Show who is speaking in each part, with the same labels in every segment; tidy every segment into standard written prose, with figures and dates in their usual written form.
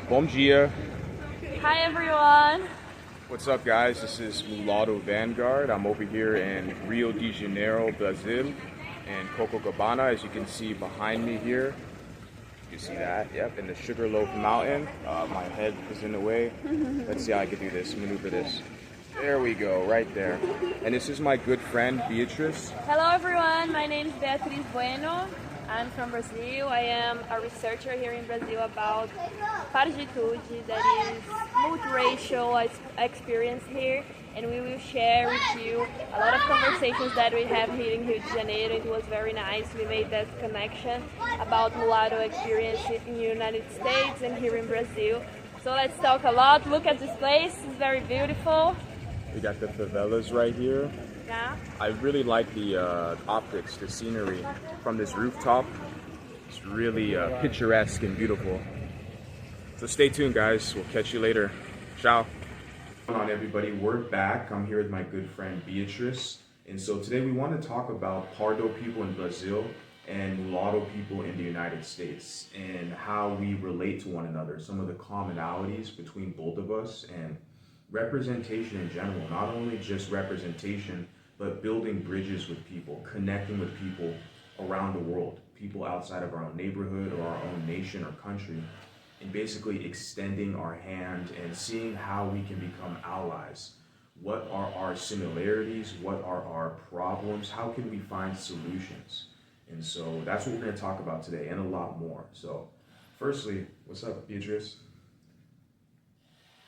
Speaker 1: Bom dia.
Speaker 2: Hi everyone.
Speaker 1: What's up, guys? This is Mulatto Vanguard. I'm over here in Rio de Janeiro, Brazil, and Copacabana, as you can see behind me here. You see that? Yep, in the Sugarloaf Mountain. My head is in the way. Let's see how I can do this, maneuver this. There we go, right there. And this is my good friend, Beatriz.
Speaker 2: Hello everyone, my name is Beatriz Bueno. I'm from Brazil. I am a researcher here in Brazil about Parditude, that is multiracial experience here, and we will share with you a lot of conversations that we have here in Rio de Janeiro. It was very nice. We made that connection about mulatto experience in the United States and here in Brazil. So let's talk a lot. Look at this place, it's very beautiful.
Speaker 1: We got the favelas right here.
Speaker 2: Yeah.
Speaker 1: I really like the optics, the scenery from this rooftop. It's really picturesque and beautiful. So stay tuned, guys. We'll catch you later. Ciao. What's going on, everybody? We're back. I'm here with my good friend Beatriz. And so today we want to talk about Pardo people in Brazil and mulatto people in the United States and how we relate to one another, some of the commonalities between both of us, and representation in general. Not only just representation, but building bridges with people, connecting with people around the world, people outside of our own neighborhood or our own nation or country, and basically extending our hand and seeing how we can become allies. What are our similarities? What are our problems? How can we find solutions? And so that's what we're going to talk about today, and a lot more. So firstly, what's up, Beatriz?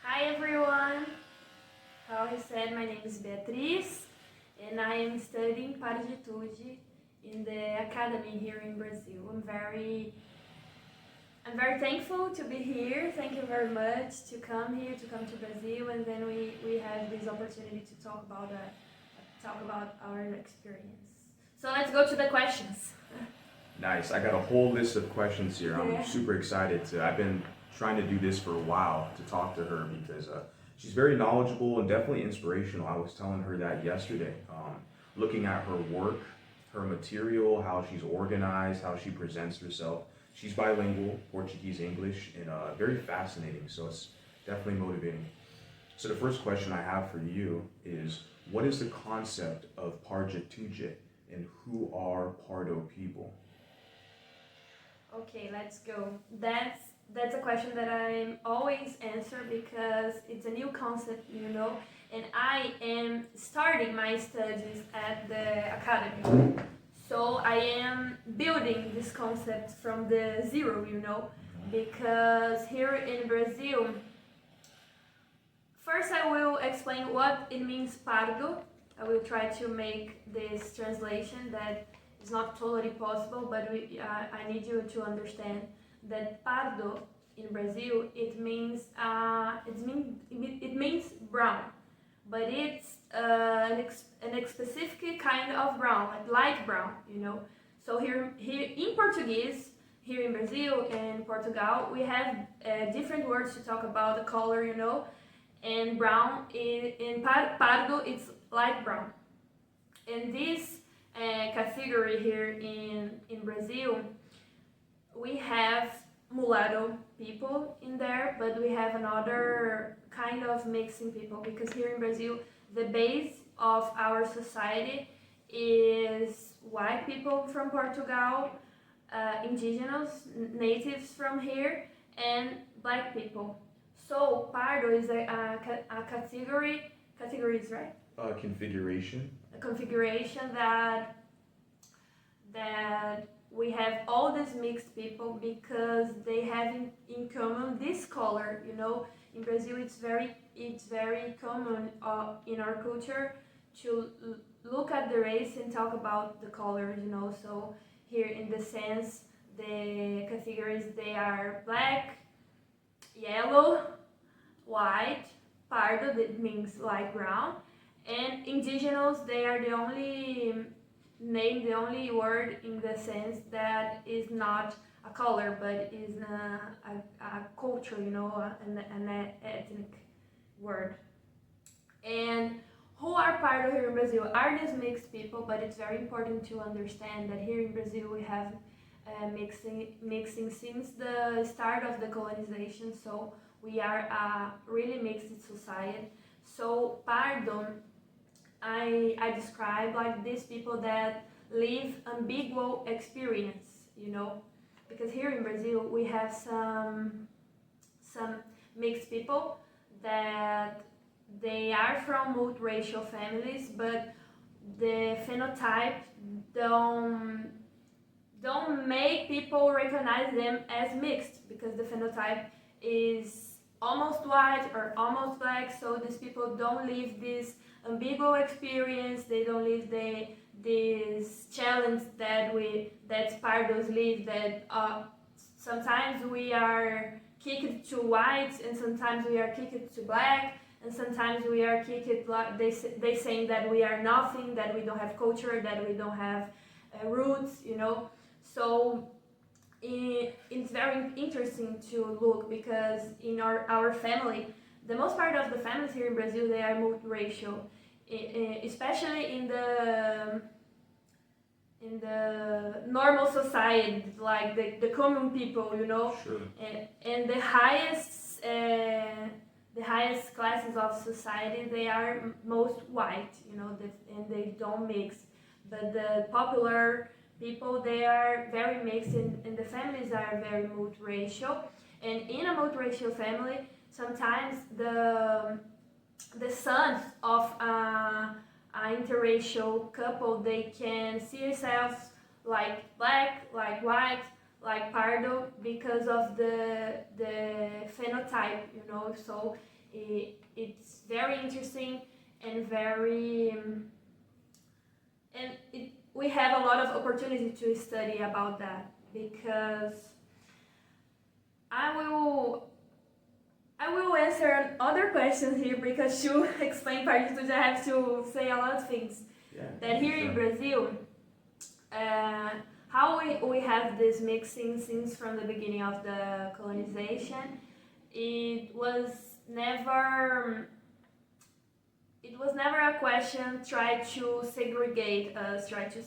Speaker 2: Hi everyone. How he said, my name is Beatriz, and I am studying Parditude in the academy here in Brazil. I'm very thankful to be here. Thank you very much to come here, to come to Brazil, and then we have this opportunity to talk about our experience. So let's go to the questions.
Speaker 1: Nice. I got a whole list of questions here. I'm super excited I've been trying to do this for a while, to talk to her, because she's very knowledgeable and definitely inspirational. I was telling her that yesterday. Looking at her work, her material, how she's organized, how she presents herself. She's bilingual, Portuguese, English, and very fascinating, so it's definitely motivating. So the first question I have for you is, what is the concept of Parditude, and who are Pardo people?
Speaker 2: Okay, let's go. That's a question that I always answer because it's a new concept, and I am starting my studies at the academy. So I am building this concept from the zero, because here in Brazil, first I will explain what it means Pardo. I will try to make this translation that is not totally possible, but I need you to understand that Pardo in Brazil, it means brown, but it's an specific kind of brown, like light brown, So here in Portuguese, here in Brazil and Portugal, we have different words to talk about the color, and brown in Pardo, it's light brown. And this category here in Brazil, we have mulatto people in there, but we have another kind of mixing people, because here in Brazil, the base of our society is white people from Portugal, indigenous, natives from here, and black people. So Pardo is a categories, right?
Speaker 1: Configuration.
Speaker 2: A configuration that we have all these mixed people because they have in common this color. In Brazil, it's very common in our culture to look at the race and talk about the colors. So here in the sense, the categories, they are black, yellow, white, pardo, that means light brown, and indigenous, they are the only name, the only word in the sense that is not a color, but is a culture, an ethnic word. And who are Pardo here in Brazil? Are these mixed people, but it's very important to understand that here in Brazil we have mixing since the start of the colonization. So we are a really mixed society. So Pardo, I describe like these people that live ambiguous experience, you know, because here in Brazil we have some mixed people that they are from multiracial families, but the phenotype don't make people recognize them as mixed, because the phenotype is almost white or almost black. So these people don't live this ambiguous experience. They don't live this challenge that Pardos live, that sometimes we are kicked to white, and sometimes we are kicked to black, and sometimes we are kicked, they saying that we are nothing, that we don't have culture, that we don't have roots, you know. So it's very interesting to look, because in our family, the most part of the families here in Brazil, they are multiracial, especially in the normal society, like the common people, you know.
Speaker 3: Sure.
Speaker 2: And the highest classes of society, they are most white, you know, and they don't mix. But the popular people, they are very mixed, and the families are very multiracial. And in a multiracial family, sometimes the sons of an interracial couple, they can see themselves like black, like white, like Pardo, because of the phenotype, you know. So it's very interesting and very we have a lot of opportunity to study about that, because I will answer other questions here, because to explain Parditude, I have to say a lot of things.
Speaker 3: Yeah,
Speaker 2: That here in Brazil, how we have this mixing since from the beginning of the colonization, it was never a question try to segregate us, try to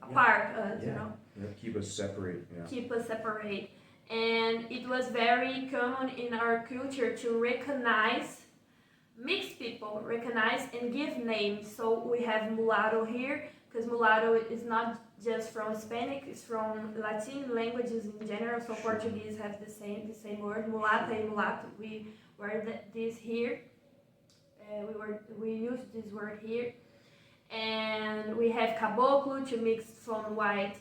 Speaker 2: apart us, you know.
Speaker 3: Yeah, keep us separate. Yeah.
Speaker 2: Keep us separate. And it was very common in our culture to recognize mixed people, recognize and give names. So we have mulatto here, because mulatto is not just from Hispanic, it's from Latin languages in general. So
Speaker 3: Sure.
Speaker 2: Portuguese have the same word, mulatta and mulatto. We were this here. We use this word here. And we have caboclo, to mix from white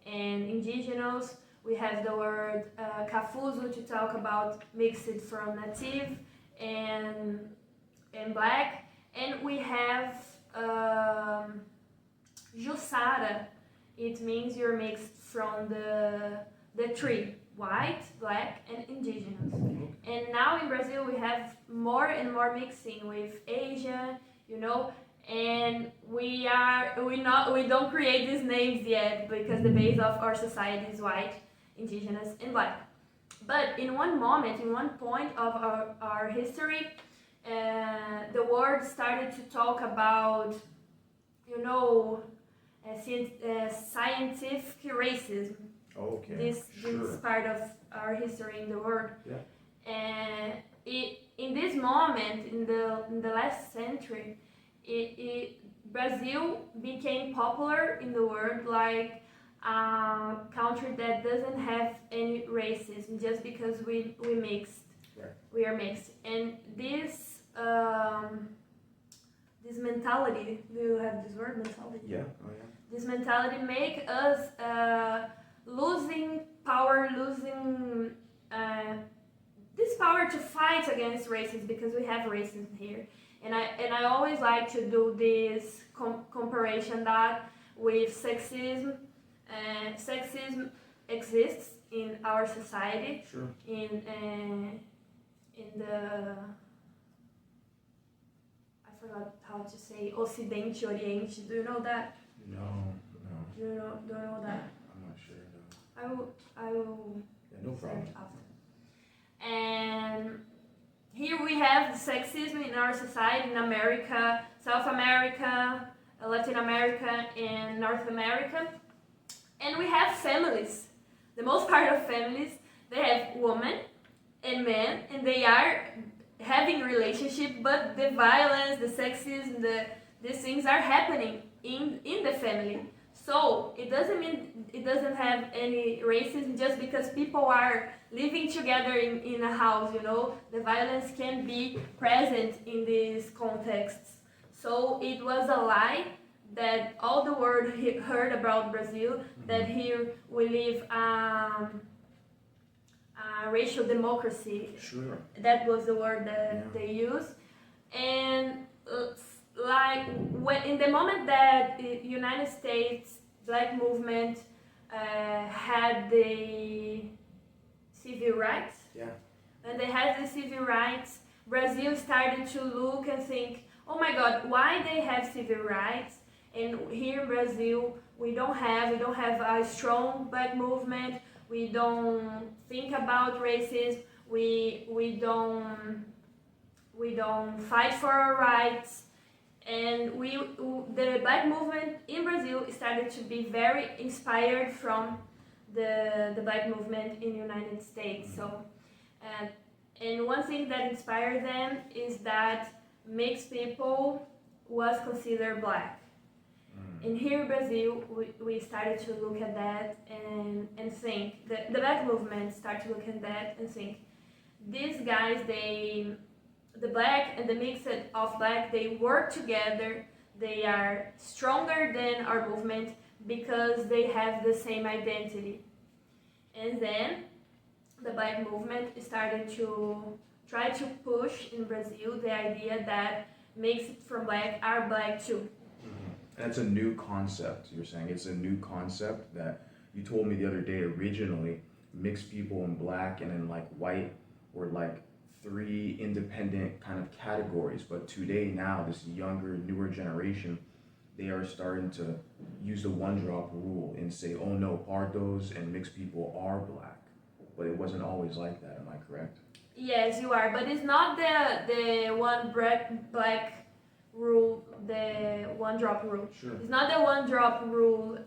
Speaker 2: and indigenous. We have the word cafuso, to talk about mixed from native and black. And we have jussara. It means you're mixed from the tree, white, black, and indigenous. And now in Brazil we have more and more mixing with Asian, you know. And we don't create these names yet, because the base of our society is white, indigenous, and black. But in one moment, in one point of our history, the world started to talk about, you know, scientific racism.
Speaker 3: Okay.
Speaker 2: This part of our history in the world.
Speaker 3: Yeah.
Speaker 2: And in this moment, in the last century, Brazil became popular in the world like a country that doesn't have any racism, just because we mixed.
Speaker 3: Right.
Speaker 2: We are mixed. And this mentality, do you have this word, mentality?
Speaker 3: Yeah. Oh yeah.
Speaker 2: This mentality make us losing power, this power to fight against racism, because we have racism here. And I always like to do this comparison that with sexism. Sexism exists in our society.
Speaker 3: Sure.
Speaker 2: In the, I forgot how to say, Ocidente, Oriente. Do you know that?
Speaker 3: No.
Speaker 2: Do you know that?
Speaker 3: I'm not sure. No.
Speaker 2: I will
Speaker 3: Yeah, no problem.
Speaker 2: search after. And here we have sexism in our society in America, South America, Latin America, and North America. And we have families. The most part of families, they have women and men, and they are having relationship, but the violence, the sexism, these things are happening in the family. So it doesn't mean it doesn't have any racism just because people are living together in a house, you know. The violence can be present in these contexts. So it was a lie that all the world heard about Brazil, that here we live racial democracy.
Speaker 3: Sure.
Speaker 2: That was the word that they used. And like when in the moment that the United States Black movement had the civil rights, when they had the civil rights, Brazil started to look and think, oh my God, why they have civil rights? And here in Brazil, we don't have a strong Black movement. We don't think about racism. We don't fight for our rights. And the Black movement in Brazil started to be very inspired from the Black movement in the United States. So, and one thing that inspired them is that mixed people was considered Black. And here in Brazil, we started to look at that and think, the Black movement started to look at that and think, these guys, the Black and the mix of Black, they work together, they are stronger than our movement because they have the same identity. And then the Black movement started to try to push in Brazil the idea that mixed from Black are Black too.
Speaker 3: And it's a new concept, you're saying. It's a new concept that you told me the other day. Originally, mixed people in Black and in like white were like three independent kind of categories. But today now, this younger, newer generation, they are starting to use the one-drop rule and say, oh no, Pardos and mixed people are Black. But it wasn't always like that, am I correct?
Speaker 2: Yes, you are. But it's not the one Black rule, the one drop rule.
Speaker 3: Sure.
Speaker 2: It's not the one drop rule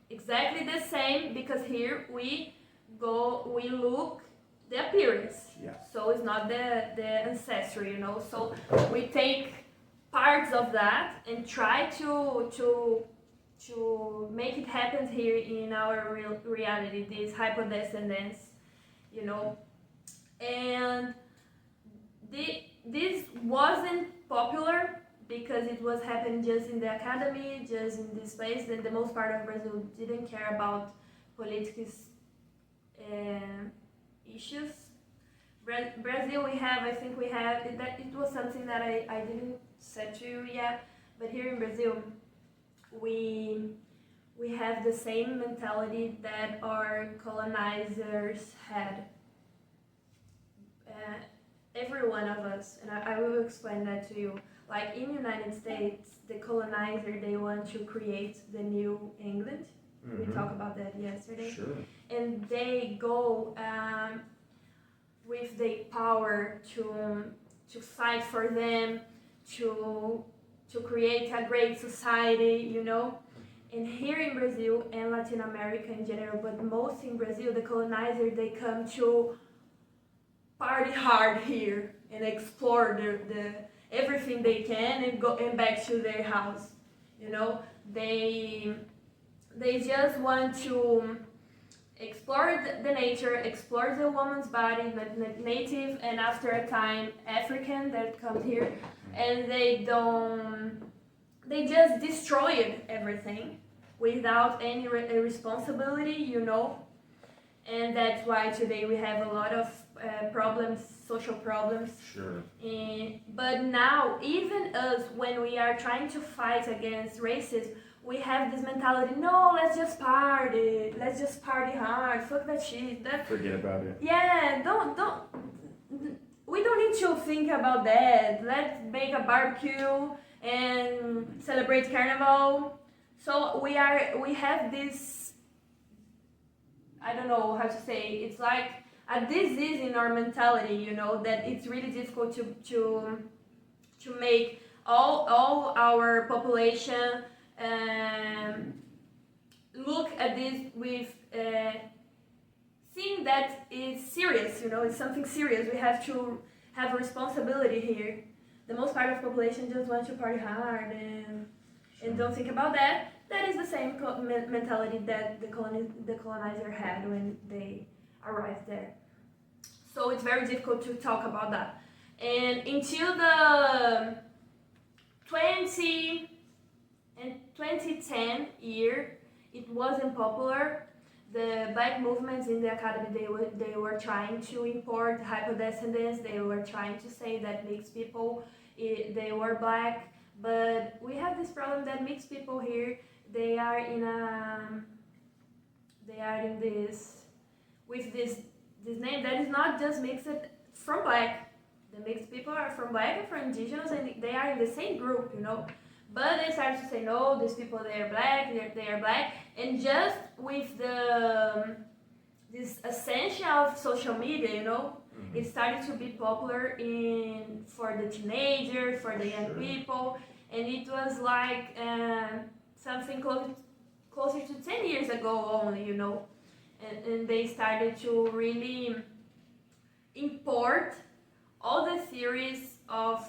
Speaker 2: exactly the same, because here we look the appearance.
Speaker 3: Yeah.
Speaker 2: So it's not the ancestry, you know. So we take parts of that and try to make it happen here in our real reality, this Hipodescendência, you know. And this wasn't popular because it was happening just in the academy, just in this place, and the most part of Brazil didn't care about political issues. Brazil, I think we have, it was something that I didn't say to you yet, but here in Brazil, we have the same mentality that our colonizers had. Every one of us, and I will explain that to you. Like in the United States, the colonizer, they want to create the New England. We talked about that yesterday.
Speaker 3: Sure.
Speaker 2: And they go with the power to fight for them, to create a great society, you know. And here in Brazil and Latin America in general, but most in Brazil, the colonizer, they come to party hard here and explore the everything they can and go and back to their house. You know, they just want to explore the nature, explore the woman's body, the native, and after a time African that come here, and they just destroyed everything without any responsibility, you know. And that's why today we have a lot of problems, social problems.
Speaker 3: Sure.
Speaker 2: But now, even us, when we are trying to fight against racism, we have this mentality, no, let's just party hard, fuck that shit.
Speaker 3: Forget about it.
Speaker 2: Yeah, we don't need to think about that. Let's make a barbecue and celebrate Carnival. So we have this, I don't know how to say, it's like a disease in our mentality, you know, that it's really difficult to make all our population look at this with seeing that it's serious, you know, it's something serious. We have to have a responsibility here. The most part of the population just wants to party hard and don't think about that. That is the same mentality that the colonizer had when they arrived there. So it's very difficult to talk about that. And until the 2010 year, it wasn't popular. The black movements in the academy, they were trying to import Hipodescendência. They were trying to say that mixed people, they were black. But we have this problem that mixed people here, they are in this name that is not just mixed from black. The mixed people are from black and from indigenous, and they are in the same group, you know. But they started to say, no, these people, they are black, they are black. And just with this ascension of social media, you know, it started to be popular for the teenagers, for the young people. And it was like something closer to 10 years ago only, you know. And they started to really import all the theories of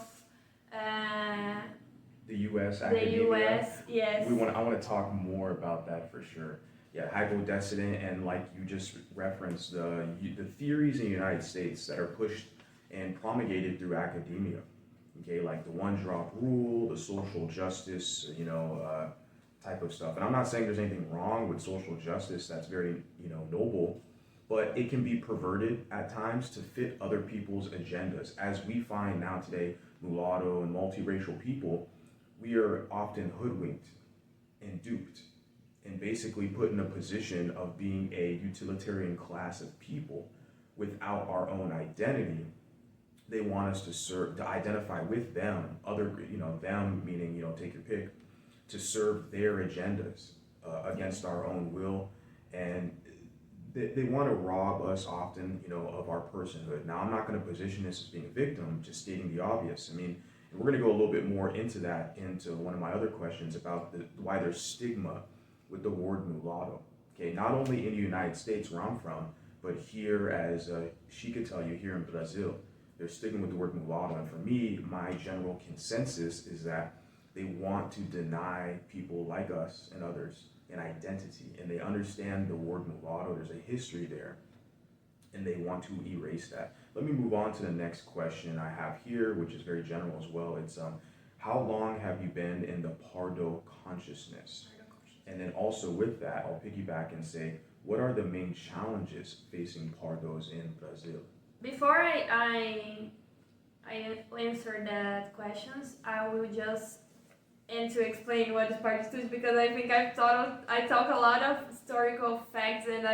Speaker 3: the U.S. academia.
Speaker 2: The U.S., yes.
Speaker 3: I want to talk more about that for sure. Yeah, hypodescendant, and like you just referenced, the theories in the United States that are pushed and promulgated through academia. Okay, like the one-drop rule, the social justice, you know, type of stuff. And I'm not saying there's anything wrong with social justice. That's very, you know, noble. But it can be perverted at times to fit other people's agendas. As we find now today, mulatto and multiracial people, we are often hoodwinked and duped and basically put in a position of being a utilitarian class of people without our own identity. They want us to identify with them, them meaning, you know, take your pick, to serve their agendas against our own will. And they want to rob us often, you know, of our personhood. Now, I'm not going to position this as being a victim, just stating the obvious. I mean, we're going to go a little bit more into that, into one of my other questions about why there's stigma with the word mulatto. Okay, not only in the United States where I'm from, but here, as she could tell you, here in Brazil, there's stigma with the word mulatto. And for me, my general consensus is that they want to deny people like us and others an identity, and they understand the word mulatto. There's a history there, and they want to erase that. Let me move on to the next question I have here, which is very general as well. It's how long have you been in the Pardo consciousness? And then also with that, I'll piggyback and say, what are the main challenges facing Pardos in Brazil?
Speaker 2: Before I answer that questions, I will just to explain what is Parditude, because I think I talk a lot of historical facts and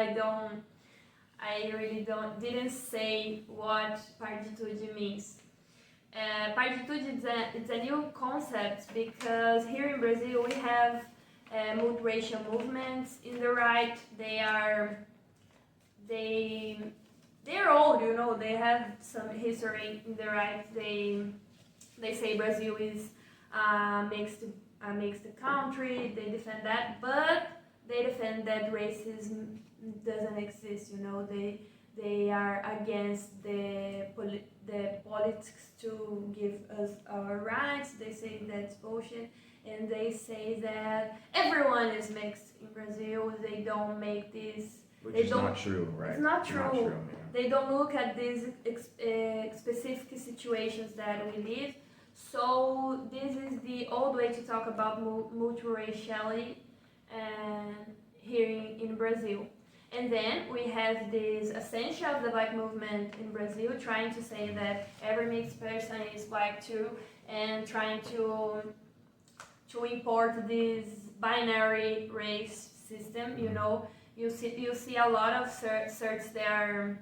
Speaker 2: didn't say what Parditude means. Parditude it's a new concept because here in Brazil we have multiracial movements in the right. They're old, you know. They have some history in the right. They say Brazil is mixed country. They defend that, but they defend that racism doesn't exist. You know, they are against the politics to give us our rights. They say that's bullshit, and they say that everyone is mixed in Brazil. They don't make this.
Speaker 3: Which is not true, right?
Speaker 2: It's not true.
Speaker 3: Not true, yeah.
Speaker 2: They don't look at these specific situations that we live. So this is the old way to talk about multiraciality here in Brazil. And then we have this ascension of the black movement in Brazil, trying to say that every mixed person is black too, and trying to import this binary race system. You know, you see a lot of certs that are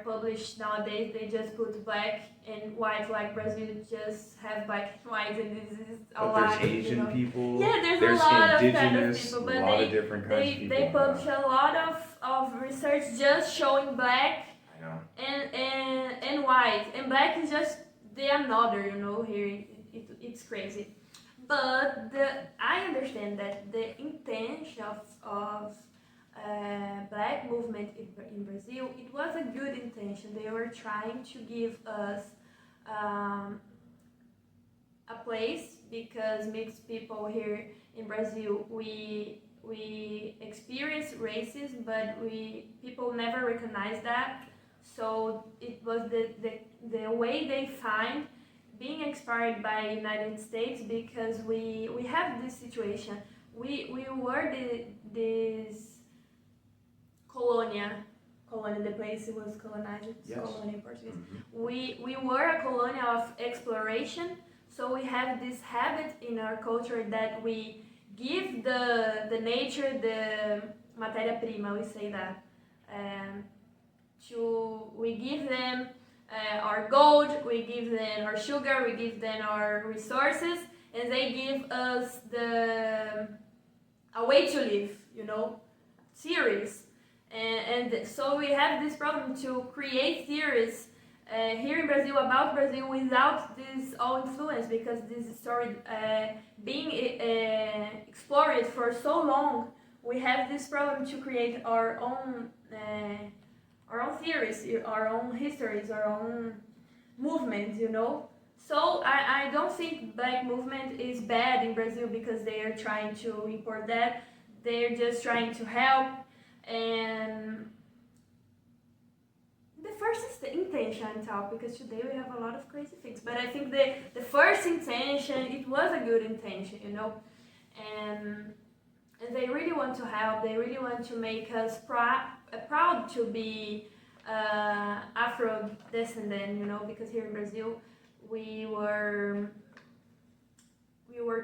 Speaker 2: published nowadays. They just put black and white, like Brazil just have black and white, and this is a lot.
Speaker 3: There's Asian, you know, people.
Speaker 2: Yeah, there's a lot of kind of people,
Speaker 3: a
Speaker 2: but
Speaker 3: lot of different kinds of people.
Speaker 2: They publish a lot of research just showing black and white, and black is just the another, you know. Here it's crazy. But I understand that the intention of black movement in Brazil, it was a good intention. They were trying to give us a place, because mixed people here in Brazil, we experience racism, but people never recognize that. So it was the way they find being inspired by United States, because we have this situation. We were this Colonial, the place it was colonized.
Speaker 3: Yes.
Speaker 2: Colonial in Portuguese.
Speaker 3: Mm-hmm.
Speaker 2: We were a colony of exploration, so we have this habit in our culture that we give the nature the matéria-prima, we say that. We give them our gold, we give them our sugar, we give them our resources, and they give us a way to live, theories. And so we have this problem to create theories here in Brazil about Brazil without this all influence, because this story being explored for so long, we have this problem to create our own theories, our own histories, our own movements, So I don't think black movement is bad in Brazil because they are trying to import that. They're just trying to help. And the first is the intention I talk, because today we have a lot of crazy things, but I think the first intention, it was a good intention, and they really want to help. They really want to make us proud to be Afro-descendant, because here in Brazil we were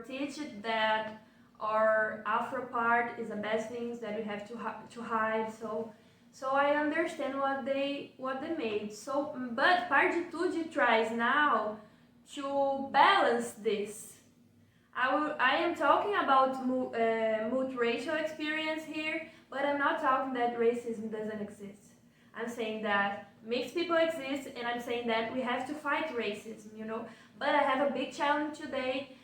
Speaker 2: taught that our Afro part is the best things that we have to hide. So I understand what they made. So, but Parditude tries now to balance this. I am talking about multiracial experience here, but I'm not talking that racism doesn't exist. I'm saying that mixed people exist, and I'm saying that we have to fight racism, But I have a big challenge today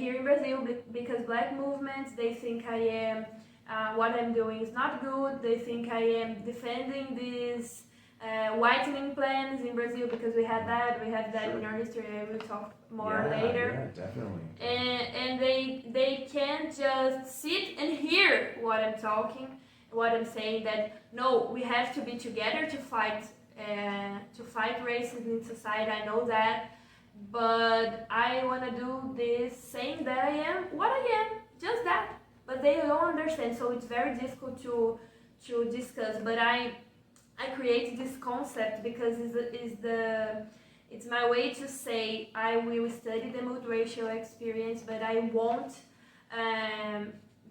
Speaker 2: here in Brazil, because black movements, they think I am, what I'm doing is not good. They think I am defending these whitening plans in Brazil, because we had that sure. In our history. I will talk more later.
Speaker 3: Yeah, definitely.
Speaker 2: And they can't just sit and hear what I'm talking, what I'm saying, that no, we have to be together to fight racism in society. I know that. But I want to do this saying that I am what I am, just that. But they don't understand, so it's very difficult to discuss. But I created this concept because it's my way to say I will study the multiracial experience, but I won't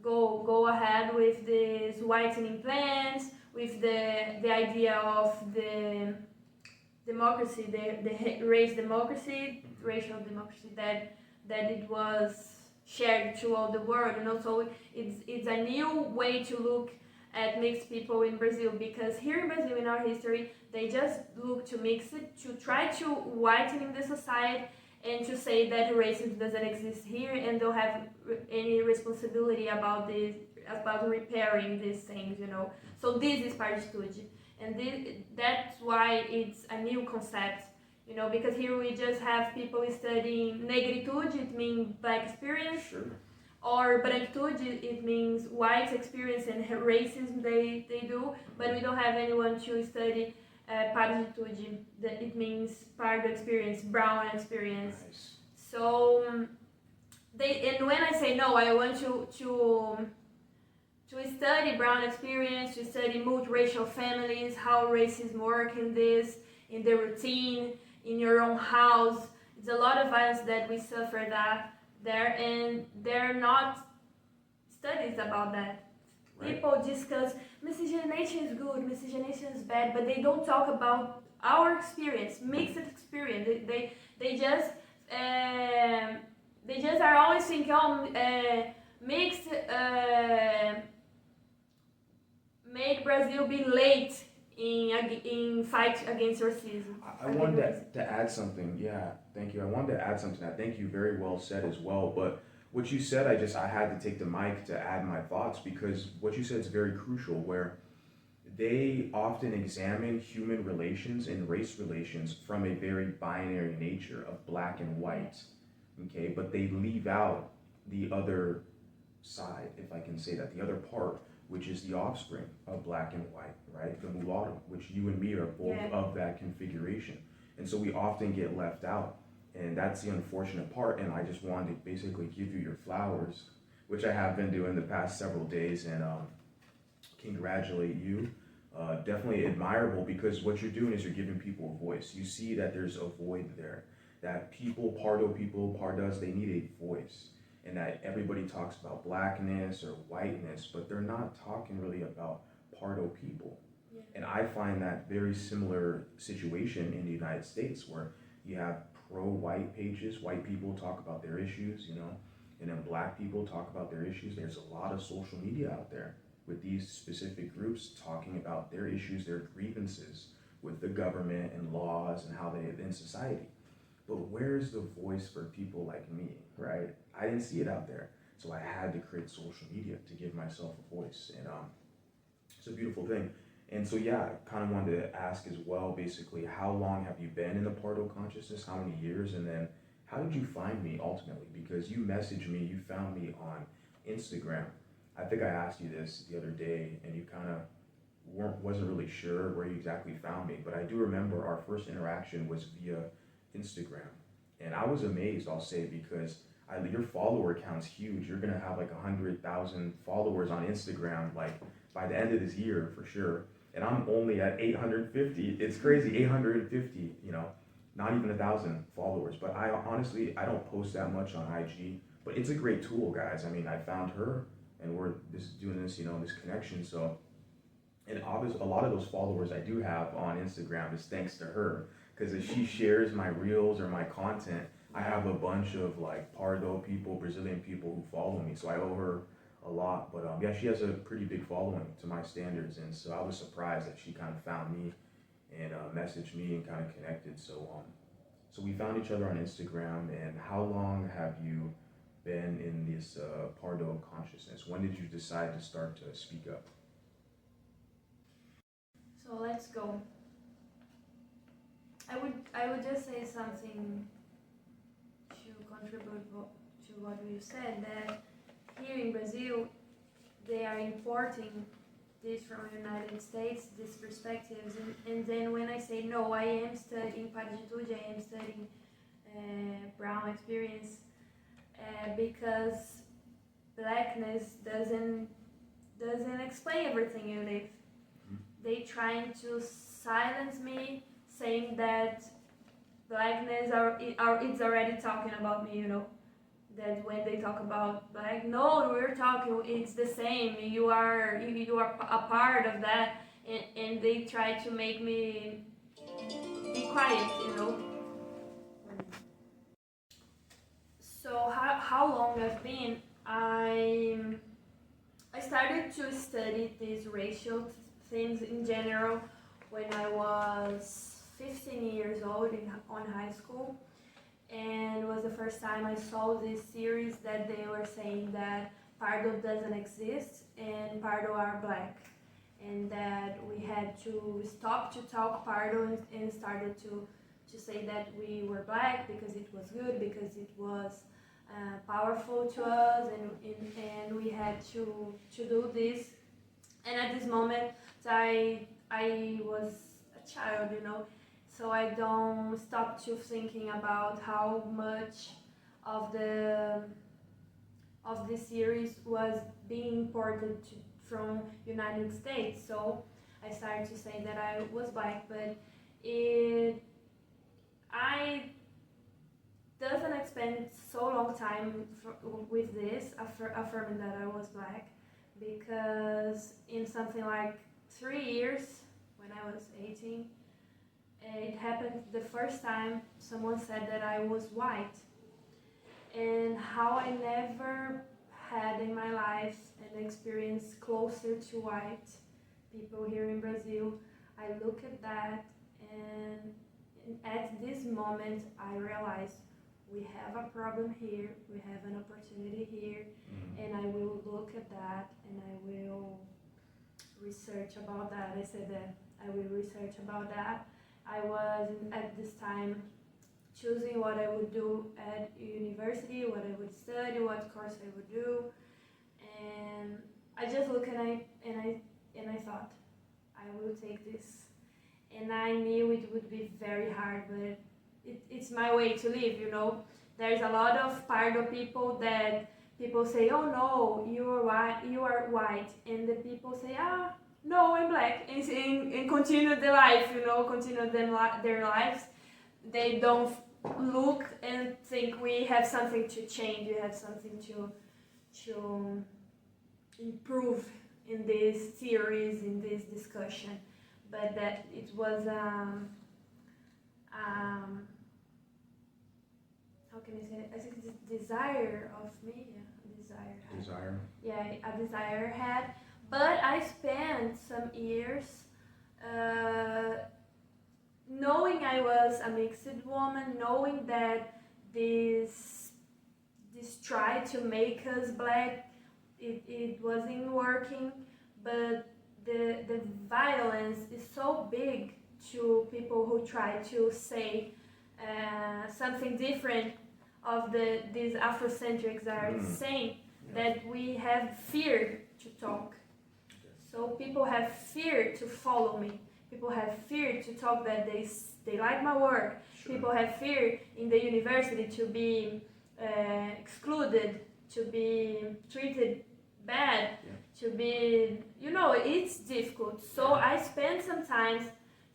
Speaker 2: go ahead with these whitening plans, with the idea of the democracy, the racial democracy that it was shared to all the world, So it's a new way to look at mixed people in Brazil, because here in Brazil, in our history, they just look to mix it, to try to whiten the society, and to say that racism doesn't exist here, and don't have any responsibility about repairing these things, So this is Parditude. And that's why it's a new concept, because here we just have people studying negritude, it means black experience,
Speaker 3: sure.
Speaker 2: Or branquitude, it means white experience and racism they do, but we don't have anyone to study Parditude, it means Pardo experience, brown experience.
Speaker 3: Nice.
Speaker 2: So and when I say no, I want to study brown experience, to study multiracial families, how racism work in the routine, in your own house. It's a lot of violence that we suffer there, and there are not studies about that. Right. People discuss miscegenation is good, miscegenation is bad, but they don't talk about our experience, mixed experience. They just are always thinking, mixed. Make Brazil be late in fight against racism.
Speaker 3: I wanted to add something. Yeah, thank you. I wanted to add something. I think you very well said as well. But what you said, I had to take the mic to add my thoughts, because what you said is very crucial, where they often examine human relations and race relations from a very binary nature of black and white, okay? But they leave out the other side, if I can say that, the other part, which is the offspring of black and white, right? The mulatto, which you and me are both of that configuration. And so we often get left out, and that's the unfortunate part. And I just wanted to basically give you your flowers, which I have been doing the past several days, and congratulate you. Definitely admirable, because what you're doing is you're giving people a voice. You see that there's a void there, that people, Pardos, they need a voice. And that everybody talks about blackness or whiteness, but they're not talking really about Pardo people. Yeah. And I find that very similar situation in the United States, where you have pro-white pages, white people talk about their issues, you know, and then black people talk about their issues. There's a lot of social media out there with these specific groups talking about their issues, their grievances with the government and laws and how they live in society. But where's the voice for people like me, right? I didn't see it out there. So I had to create social media to give myself a voice. And it's a beautiful thing. And so, yeah, I kind of wanted to ask as well, basically, how long have you been in the Pardo consciousness? How many years? And then how did you find me ultimately? Because you messaged me, you found me on Instagram. I think I asked you this the other day, and you kind of wasn't really sure where you exactly found me. But I do remember our first interaction was via Instagram, and I was amazed, I'll say, because your follower count's huge. You're gonna have like 100,000 followers on Instagram, like by the end of this year for sure. And I'm only at 850. It's crazy, 850. You know, not even 1,000 followers. But I honestly, I don't post that much on IG. But it's a great tool, guys. I mean, I found her, and we're doing this, you know, this connection. So, and obviously, a lot of those followers I do have on Instagram is thanks to her. Because if she shares my reels or my content, I have a bunch of like Pardo people, Brazilian people who follow me. So I owe her a lot. But yeah, she has a pretty big following to my standards. And so I was surprised that she kind of found me and messaged me and kind of connected. So so we found each other on Instagram. And how long have you been in this Pardo consciousness? When did you decide to start to speak up?
Speaker 2: So let's go. I would just say something to contribute to what you said, that here in Brazil they are importing this from the United States, these perspectives, and then when I say no, I am studying Parditude, I am studying brown experience, because blackness doesn't explain everything you live. They trying to silence me, saying that blackness it's already talking about me, you know. That when they talk about black, no, we're talking, it's the same. You are a part of that, and they try to make me be quiet, you know. So how long I've been? I started to study these racial things in general when I was 15 years old on high school, and it was the first time I saw this series that they were saying that Pardo doesn't exist and Pardo are black, and that we had to stop to talk Pardo and started to say that we were black because it was good, because it was powerful to us, and we had to do this. And at this moment I was a child, you know, so I don't stop to thinking about how much of this series was being imported from United States. So I started to say that I was black, but I doesn't spend so long time with this affirming that I was black, because in something like 3 years, when I was 18, it happened the first time someone said that I was white, and how I never had in my life an experience closer to white people here in Brazil. I look at that, and at this moment I realized, we have a problem here, we have an opportunity here, and I will look at that and I will research about that. I said that I will research about that. I was at this time choosing what I would do at university, what I would study, what course I would do, and I just looked and I thought I will take this, and I knew it would be very hard, but it's my way to live, you know. There's a lot of Pardo people that people say, oh no, you are white, and the people say, ah, no, I'm black, and continue the life, you know, continue their lives. They don't look and think we have something to change, we have something to improve in this series, in this discussion, but that it was how can I say it? I think it's a desire of me,
Speaker 3: Desire.
Speaker 2: Yeah, a desire I had, but I spent some years knowing I was a mixed woman, knowing that this try to make us black, it wasn't working, but the violence is so big to people who try to say something different of these Afrocentrics are saying, that we have fear to talk. So people have fear to follow me. People have fear to talk that they like my work.
Speaker 3: Sure.
Speaker 2: People have fear in the university to be excluded, to be treated bad, to be, you know, it's difficult. So I spent some time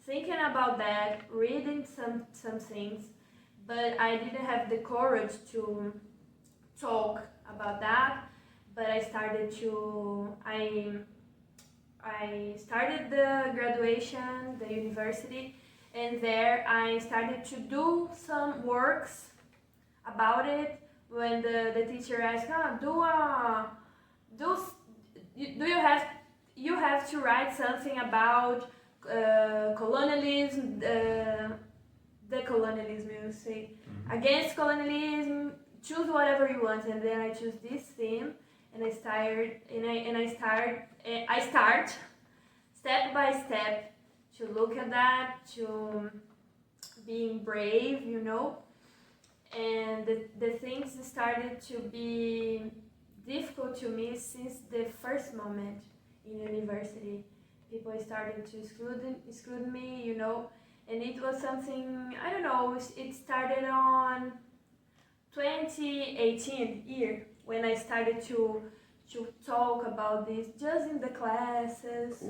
Speaker 2: thinking about that, reading some things, but I didn't have the courage to talk about that. But I started the graduation, the university, and there I started to do some works about it. When the teacher asked, you have to write something about colonialism, the colonialism, you say, against colonialism, choose whatever you want, and then I choose this theme, and I start step by step to look at that, to being brave, you know, and the things started to be difficult to me since the first moment in university. People started to exclude me, you know, and it was something, I don't know, it started on 2018 year when I started to talk about this just in the classes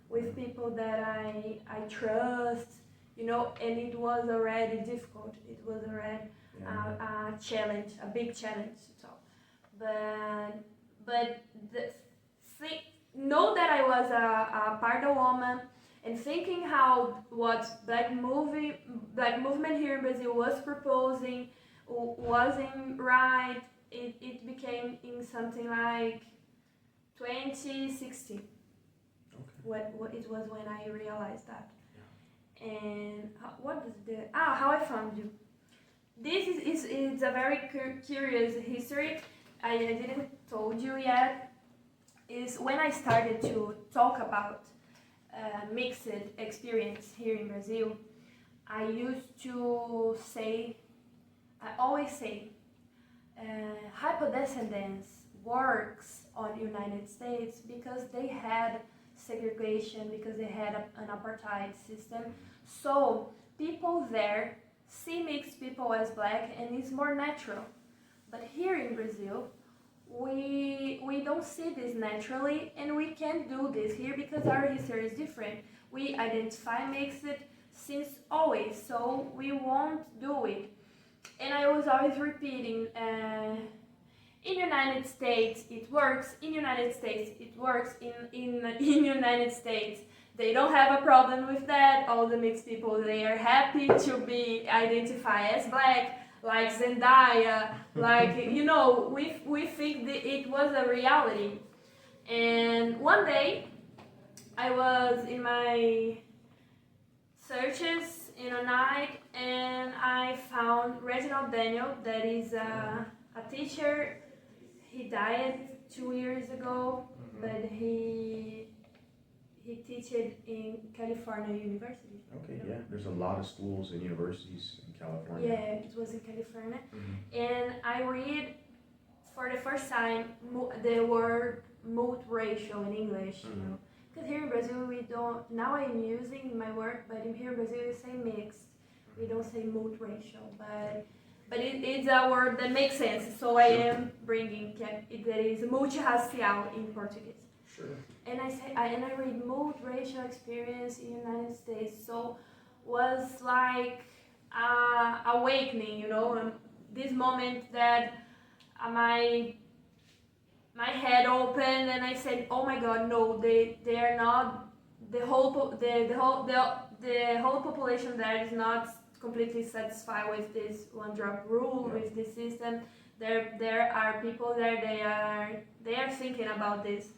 Speaker 2: with people that I trust, you know, and it was already difficult. It was already a challenge, a big challenge to talk. But know that I was a Pardo woman, and thinking how what black movement here in Brazil was proposing wasn't right. It became in something like 2016. What it was when I realized that. And how I found you. This is a very curious history. I didn't told you yet. Is when I started to talk about mixed experience here in Brazil. I always say Hipodescendência works on United States because they had segregation, because they had an apartheid system. So people there see mixed people as black and it's more natural. But here in Brazil, we don't see this naturally, and we can't do this here because our history is different. We identify mixed since always, so we won't do it. And I was always repeating, in United States it works, in United States it works, in United States they don't have a problem with that. All the mixed people, they are happy to be identified as black, like Zendaya, like, you know, we think that it was a reality. And one day I was in my searches in a night and I found Reginald Daniel, that is a teacher. He died 2 years ago, but he teaches in California University.
Speaker 3: Okay, yeah. There's a lot of schools and universities in California.
Speaker 2: Yeah, it was in California. And I read for the first time the word multiracial in English, you know. Because here in Brazil we don't, now I'm using my work, but here in Brazil we say mixed. We don't say multiracial, but it's a word that makes sense. So I am bringing that is multiracial in Portuguese.
Speaker 3: Sure.
Speaker 2: And I read multiracial experience in the United States. So was like awakening, you know, this moment that my head opened and I said, oh my God, no, they are not, the whole population there is not completely satisfied with this one drop rule, with this system. There are people there, they are thinking about this.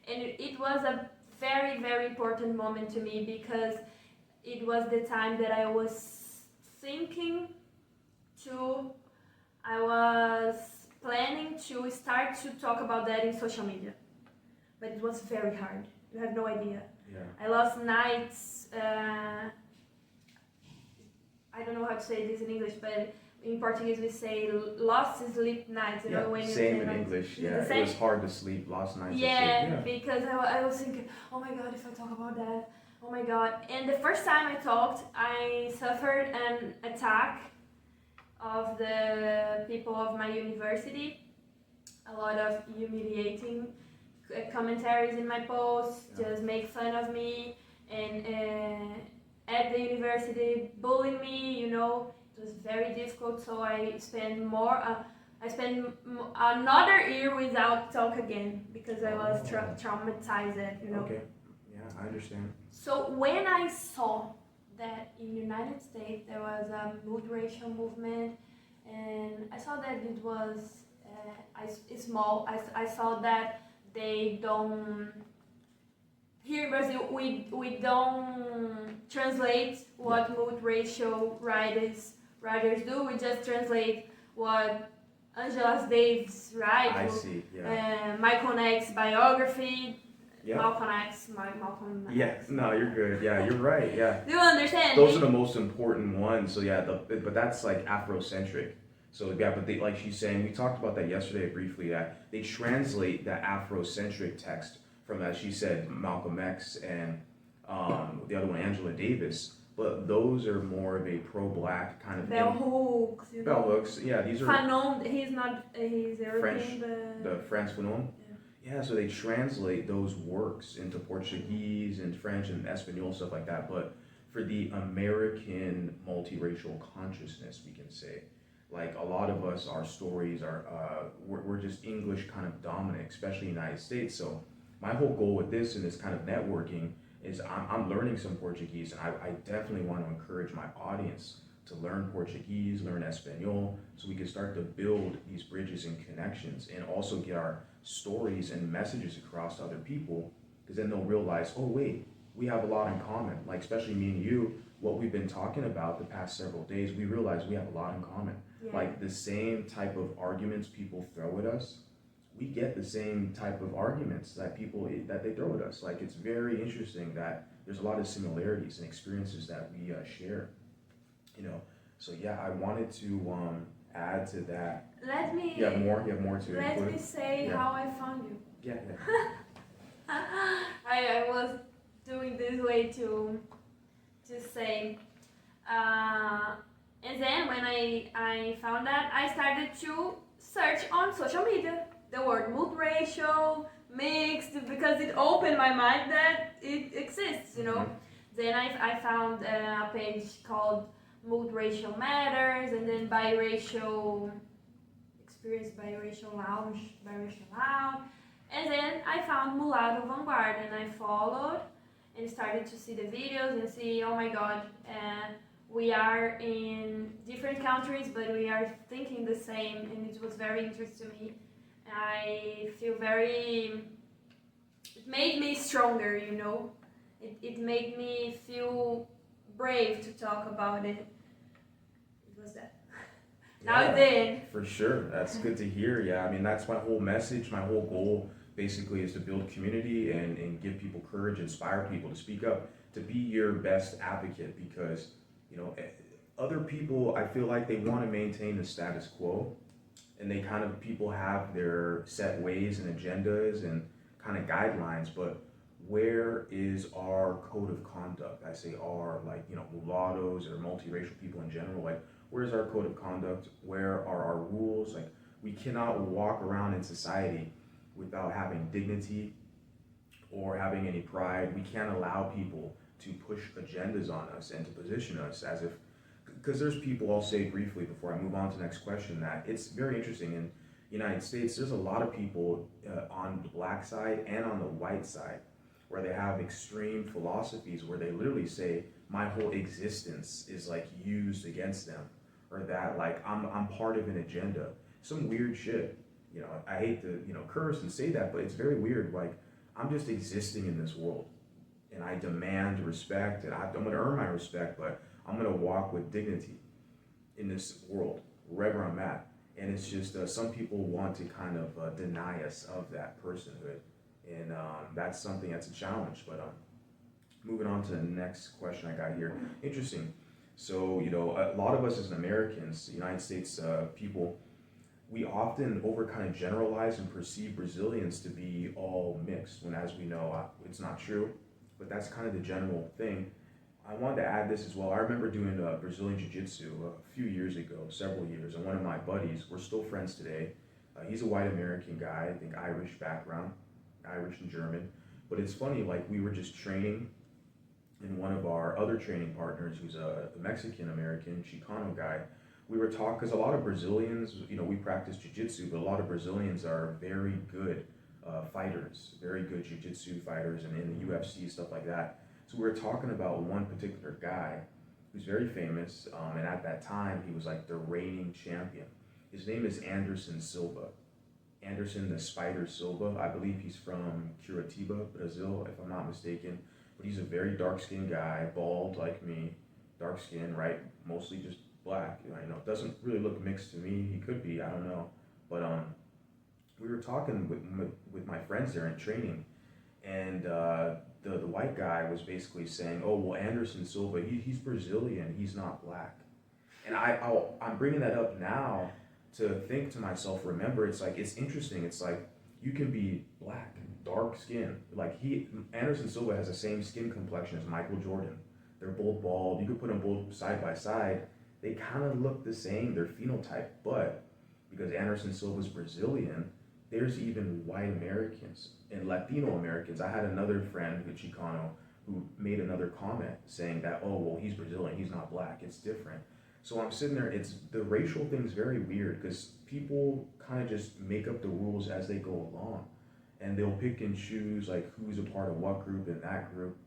Speaker 2: And it was a very, very important moment to me because it was the time that I was thinking I was planning to start to talk about that in social media. But it was very hard. You have no idea.
Speaker 3: Yeah.
Speaker 2: I lost nights, I don't know how to say this in English, but in Portuguese we say lost sleep nights, you know, when you
Speaker 3: same
Speaker 2: say
Speaker 3: in
Speaker 2: nights.
Speaker 3: English, yeah. It was hard to sleep, lost nights of sleep.
Speaker 2: Yeah, because I was thinking, oh my God, if I talk about that, oh my God. And the first time I talked, I suffered an attack of the people of my university. A lot of humiliating commentaries in my posts, just make fun of me, and at the university bullying me, you know. It was very difficult, so I spent another year without talk again because I was traumatized, you know.
Speaker 3: Okay, yeah, I understand.
Speaker 2: So when I saw that in the United States there was a multiracial movement, and I saw that it was small, I saw that they don't, here in Brazil we don't translate what multiracial writers do. We just translate what Angela Davis write.
Speaker 3: I see, yeah.
Speaker 2: Malcolm X biography.
Speaker 3: Yeah.
Speaker 2: Malcolm X, Malcolm X.
Speaker 3: Yes, no, you're good. Yeah, you're right. Yeah.
Speaker 2: Do you understand?
Speaker 3: Those are the most important ones. So yeah, but that's like Afrocentric. So yeah, but they, like she's saying, we talked about that yesterday briefly. That they translate that Afrocentric text from, as she said, Malcolm X and the other one, Angela Davis. But those are more of a pro-black kind of
Speaker 2: Bell Hooks. You know?
Speaker 3: Bell Hooks, yeah. These are
Speaker 2: Fanon. He's European.
Speaker 3: French.
Speaker 2: But
Speaker 3: The Frantz Fanon. Yeah, so they translate those works into Portuguese and French and Espanol, stuff like that. But for the American multiracial consciousness, we can say, like a lot of us, our stories are, we're just English kind of dominant, especially in the United States. So my whole goal with this and this kind of networking is I'm learning some Portuguese, and I definitely want to encourage my audience to learn Portuguese, learn Espanol, so we can start to build these bridges and connections and also get our stories and messages across to other people, because then they'll realize, oh wait, we have a lot in common. Like especially me and you, what we've been talking about the past several days, we realize we have a lot in common. Yeah. Like the same type of arguments people throw at us, we get the same type of arguments that they throw at us. Like it's very interesting that there's a lot of similarities and experiences that we share. You know, so yeah, I wanted to add to that.
Speaker 2: Let me.
Speaker 3: You have more to
Speaker 2: Let
Speaker 3: include?
Speaker 2: me say how I found you.
Speaker 3: Yeah.
Speaker 2: I was doing this way to say, and then when I found that, I started to search on social media the word multiracial, mixed, because it opened my mind that it exists, you know. Then I found a page called Multiracial Matters, and then biracial experience, biracial lounge, and then I found Mulatto Vanguard, and I followed and started to see the videos and see, oh my God, we are in different countries, but we are thinking the same, and it was very interesting to me. I feel it made me stronger, you know. It made me feel brave to talk about it. It was that.
Speaker 3: Yeah,
Speaker 2: Now then.
Speaker 3: For sure. That's good to hear. Yeah, I mean, that's my whole message. My whole goal basically is to build community and give people courage, inspire people to speak up, to be your best advocate, because, you know, other people, I feel like they want to maintain the status quo, and they kind of, people have their set ways and agendas and kind of guidelines, but where is our code of conduct? I say our, like, you know, mulattoes or multiracial people in general, like, where's our code of conduct? Where are our rules? Like, we cannot walk around in society without having dignity or having any pride. We can't allow people to push agendas on us and to position us as if, because there's people, I'll say briefly before I move on to the next question, that it's very interesting. In the United States, there's a lot of people on the black side and on the white side where they have extreme philosophies where they literally say, my whole existence is like used against them, or that like I'm part of an agenda. Some weird shit. You know, I hate to, you know, curse and say that, but it's very weird. Like, I'm just existing in this world, and I demand respect, and I'm going to earn my respect, but I'm going to walk with dignity in this world, wherever I'm at. And it's just, some people want to kind of deny us of that personhood, and that's something that's a challenge. But moving on to the next question I got here. Interesting. So, you know, a lot of us as Americans, United States people, we often over kind of generalize and perceive Brazilians to be all mixed, when as we know, it's not true, but that's kind of the general thing. I wanted to add this as well. I remember doing Brazilian Jiu-Jitsu a few years ago, several years, and one of my buddies, we're still friends today, he's a white American guy, I think Irish background, Irish and German, but it's funny, like we were just training, and one of our other training partners, who's a Mexican American, Chicano guy, we were talking, because a lot of Brazilians, you know, we practice jiu-jitsu, but a lot of Brazilians are very good fighters, very good jiu-jitsu fighters, and in the UFC, stuff like that. So we were talking about one particular guy who's very famous, and at that time, he was like the reigning champion. His name is Anderson Silva. Anderson the Spider Silva. I believe he's from Curitiba, Brazil, if I'm not mistaken. But he's a very dark-skinned guy, bald like me, dark skin, right? Mostly just black. You know, doesn't really look mixed to me. He could be, I don't know. But we were talking with my friends there in training, and the white guy was basically saying, oh, well, Anderson Silva, he's Brazilian, he's not black. And I'm bringing that up now to think to myself, remember, it's like, it's interesting. It's like, you can be black, dark skin. Like Anderson Silva has the same skin complexion as Michael Jordan. They're both bald. You could put them both side by side. They kind of look the same, their phenotype, but because Anderson Silva's Brazilian, there's even white Americans and Latino Americans. I had another friend, a Chicano, who made another comment saying that, oh, well, he's Brazilian, he's not black, it's different. So I'm sitting there, the racial thing's very weird, because people kind of just make up the rules as they go along, and they'll pick and choose like who's a part of what group and that group.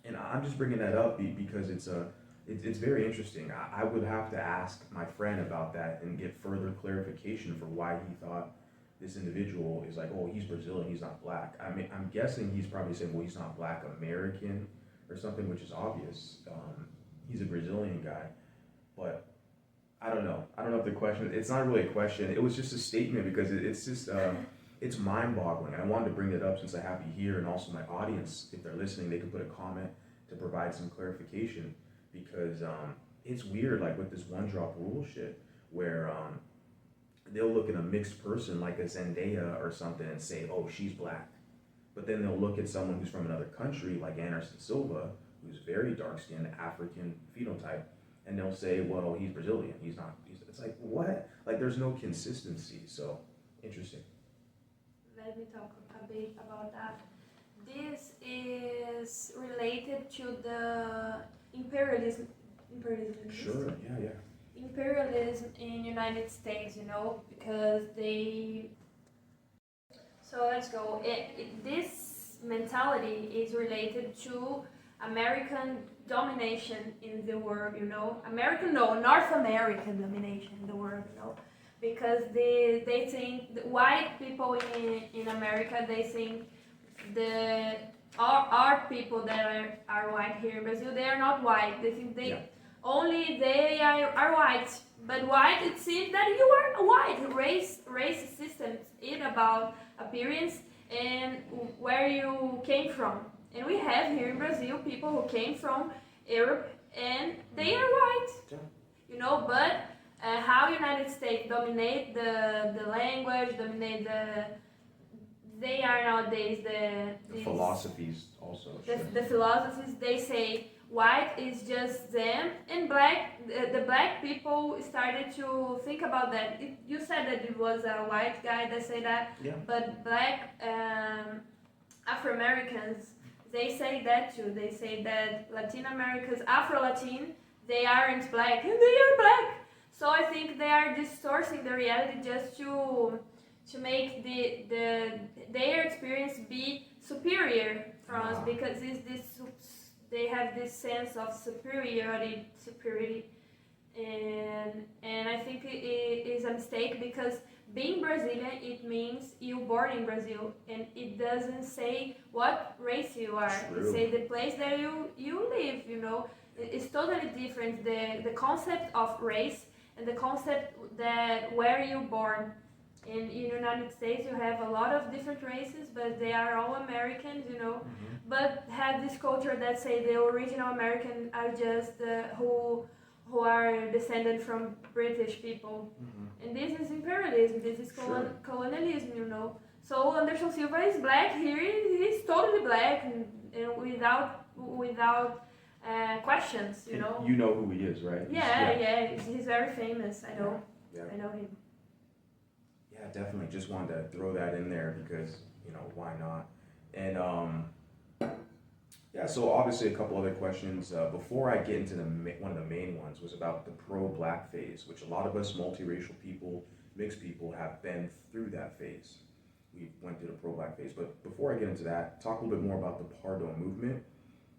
Speaker 3: And I'm just bringing that up because it's very interesting. I would have to ask my friend about that and get further clarification for why he thought this individual is like, oh, he's Brazilian, he's not black. I mean, I'm guessing he's probably saying, well, he's not black American or something, which is obvious. He's a Brazilian guy, but I don't know. I don't know if the question, it's not really a question. It was just a statement, because it's just, it's mind-boggling. I wanted to bring it up since I have you here, and also my audience, if they're listening, they can put a comment to provide some clarification, because it's weird, like with this one-drop rule shit, where they'll look at a mixed person like a Zendaya or something and say, oh, she's black. But then they'll look at someone who's from another country, like Anderson Silva, who's very dark-skinned, African phenotype, and they'll say, well, he's Brazilian, he's not. It's like, what? Like, there's no consistency, so interesting.
Speaker 2: Let me talk a bit about that. This is related to the imperialism.
Speaker 3: Sure, yeah.
Speaker 2: Imperialism in United States, you know, because they. So let's go. This mentality is related to American domination in the world, you know. North American domination in the world, you know. Because they think, the white people in America, they think the our people that are white here in Brazil, they are not white. They think only they are white. But white, it seems that you are white. Race systems is about appearance and where you came from. And we have here in Brazil people who came from Europe and they are white. You know, but how United States dominate the language, dominate they are nowadays
Speaker 3: the philosophies also.
Speaker 2: The philosophies, they say white is just them, and black, the black people started to think about that. You said that it was a white guy that said that, but black Afro-Americans, they say that too. They say that Latin Americans, Afro-Latin, they aren't black, and they are black. So I think they are distorting the reality just to make their experience be superior from us, because they have this sense of superiority, and I think it is a mistake, because being Brazilian, it means you born in Brazil, and it doesn't say what race you are. It says the place that you live. You know, it's totally different. The concept of race and the concept that where you born. In the United States, you have a lot of different races, but they are all Americans, you know. But have this culture that say the original Americans are just who are descended from British people, and this is imperialism. This is colonialism, you know. So Anderson Silva is black here. He's totally black, and without questions, you know.
Speaker 3: You know who he is, right?
Speaker 2: Yeah. He's very famous. I know.
Speaker 3: Yeah.
Speaker 2: I know him.
Speaker 3: Yeah, definitely. Just wanted to throw that in there because, you know, why not? And yeah, so obviously a couple other questions. Before I get into one of the main ones was about the pro-black phase, which a lot of us multiracial people, mixed people have been through that phase. We went through the pro-black phase. But before I get into that, talk a little bit more about the Pardo movement,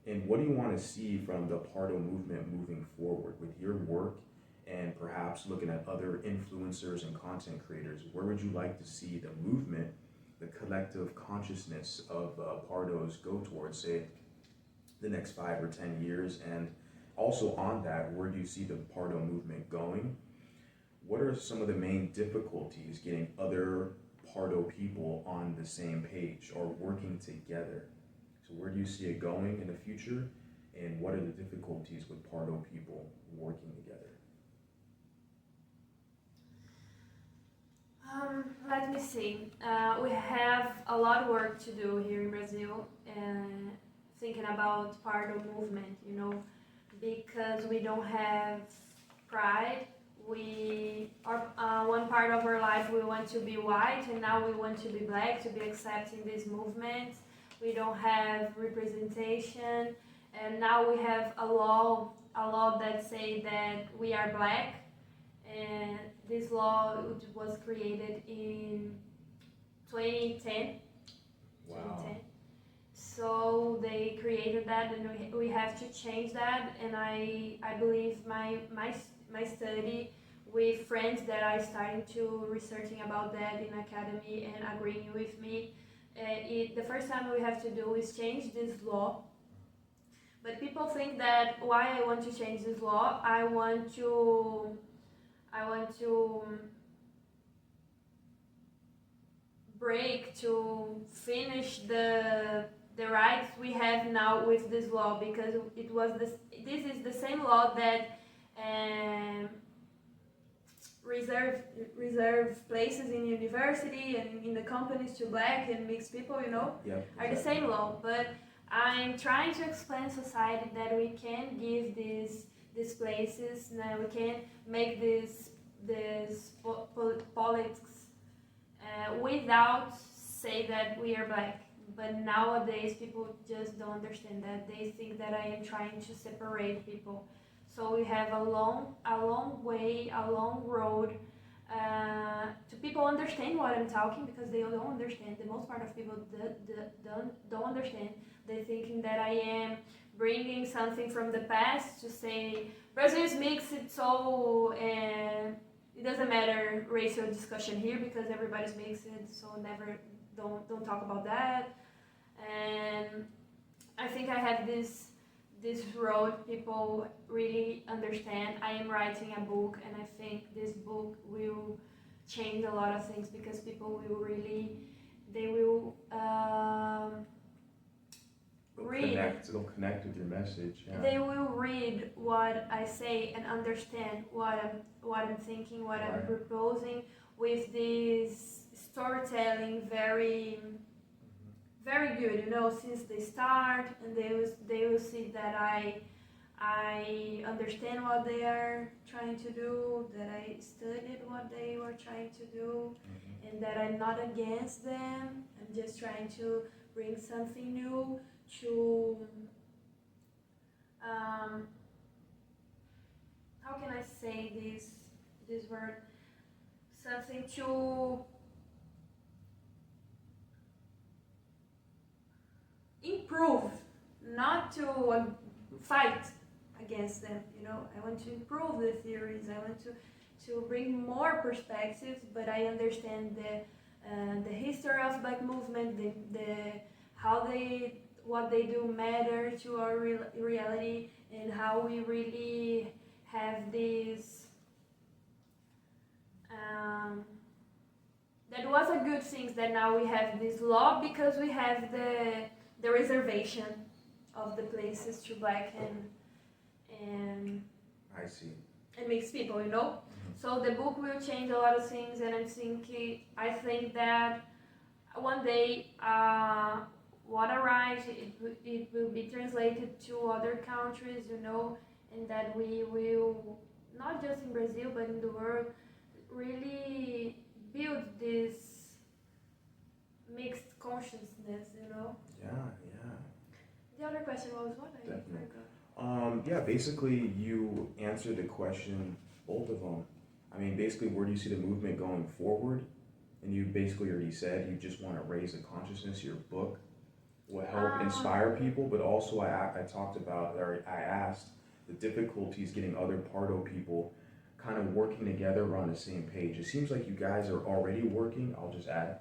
Speaker 3: and what do you want to see from the Pardo movement moving forward with your work, and perhaps looking at other influencers and content creators? Where would you like to see the movement, the collective consciousness of Pardos go towards, say, the next 5 or 10 years? And also on that, where do you see the Pardo movement going? What are some of the main difficulties getting other Pardo people on the same page or working together? So where do you see it going in the future? And what are the difficulties with Pardo people working together?
Speaker 2: Let me see. We have a lot of work to do here in Brazil, thinking about Pardo movement, you know, because we don't have pride. We are one part of our life we want to be white, and now we want to be black, to be accepting this movement. We don't have representation, and now we have a law that say that we are black, and this law was created in 2010.
Speaker 3: Wow.
Speaker 2: 2010. So they created that, and we have to change that. And I believe my study with friends that are starting to researching about that in academy and agreeing with me, the first time we have to do is change this law. But people think that why I want to change this law, I want to break, to finish the rights we have now with this law, because this is the same law that reserve places in university and in the companies to black and mixed people, you know, are the same law. But I'm trying to explain to society that we can give these places, that we can make this politics without say that we are black. But nowadays people just don't understand that. They think that I am trying to separate people. So we have a long way, a long road to people understand what I'm talking, because they don't understand. The most part of people don't understand. They're thinking that I am bringing something from the past to say Brazil is mixed, so it doesn't matter racial discussion here because everybody's mixed, so don't talk about that. And I think I have this road people really understand. I am writing a book, and I think this book will change a lot of things because people will really, they will
Speaker 3: They'll connect with your message. Yeah.
Speaker 2: They will read what I say and understand what I'm thinking, what I'm proposing with this storytelling very good, you know, since the start, and they will see that I understand what they are trying to do, that I studied what they were trying to do, and that I'm not against them. I'm just trying to bring something new to how can I say this word? Something to improve, not to fight against them, you know. I want to improve the theories, I want to bring more perspectives, but I understand the history of Black movement, what they do matter to our reality, and how we really have this that was a good thing that now we have this law because we have the reservation of the places to Black and
Speaker 3: I see.
Speaker 2: and mixed people, you know. So the book will change a lot of things, and I think that one day what arrives, it will be translated to other countries, you know, and that we will, not just in Brazil but in the world, really build this mixed consciousness, you know.
Speaker 3: Yeah.
Speaker 2: The other question was what? I
Speaker 3: Definitely.
Speaker 2: forgot.
Speaker 3: Yeah, basically you answered the question, both of them. I mean, basically, where do you see the movement going forward? And you basically already said you just want to raise the consciousness. Your book will help inspire people, but also I talked about, or I asked the difficulties getting other Pardo people kind of working together on the same page. It seems like you guys are already working, I'll just add.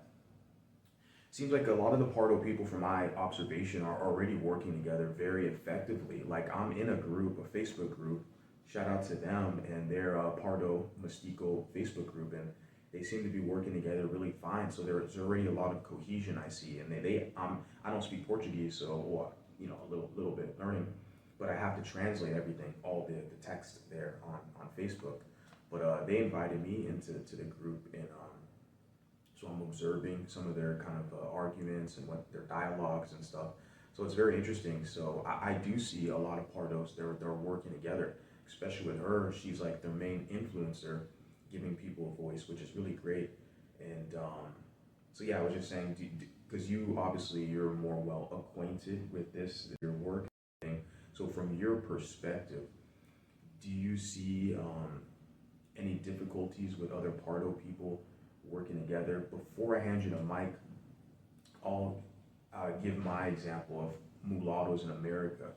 Speaker 3: Seems like a lot of the Pardo people from my observation are already working together very effectively. Like I'm in a group, a Facebook group, shout out to them, and their Pardo Mestico Facebook group, and they seem to be working together really fine. So there's already a lot of cohesion I see, and I don't speak Portuguese, so you know, a little bit learning, but I have to translate everything, all the text there on Facebook. But they invited me into the group, and so I'm observing some of their kind of arguments and what their dialogues and stuff. So it's very interesting. So I do see a lot of Pardos, they're working together, especially with her. She's like their main influencer, giving people a voice, which is really great. And so yeah, I was just saying, because you obviously you're more well acquainted with this, your work thing. So from your perspective, do you see any difficulties with other Pardo people working together? Before I hand you the mic, I'll give my example of mulattoes in America,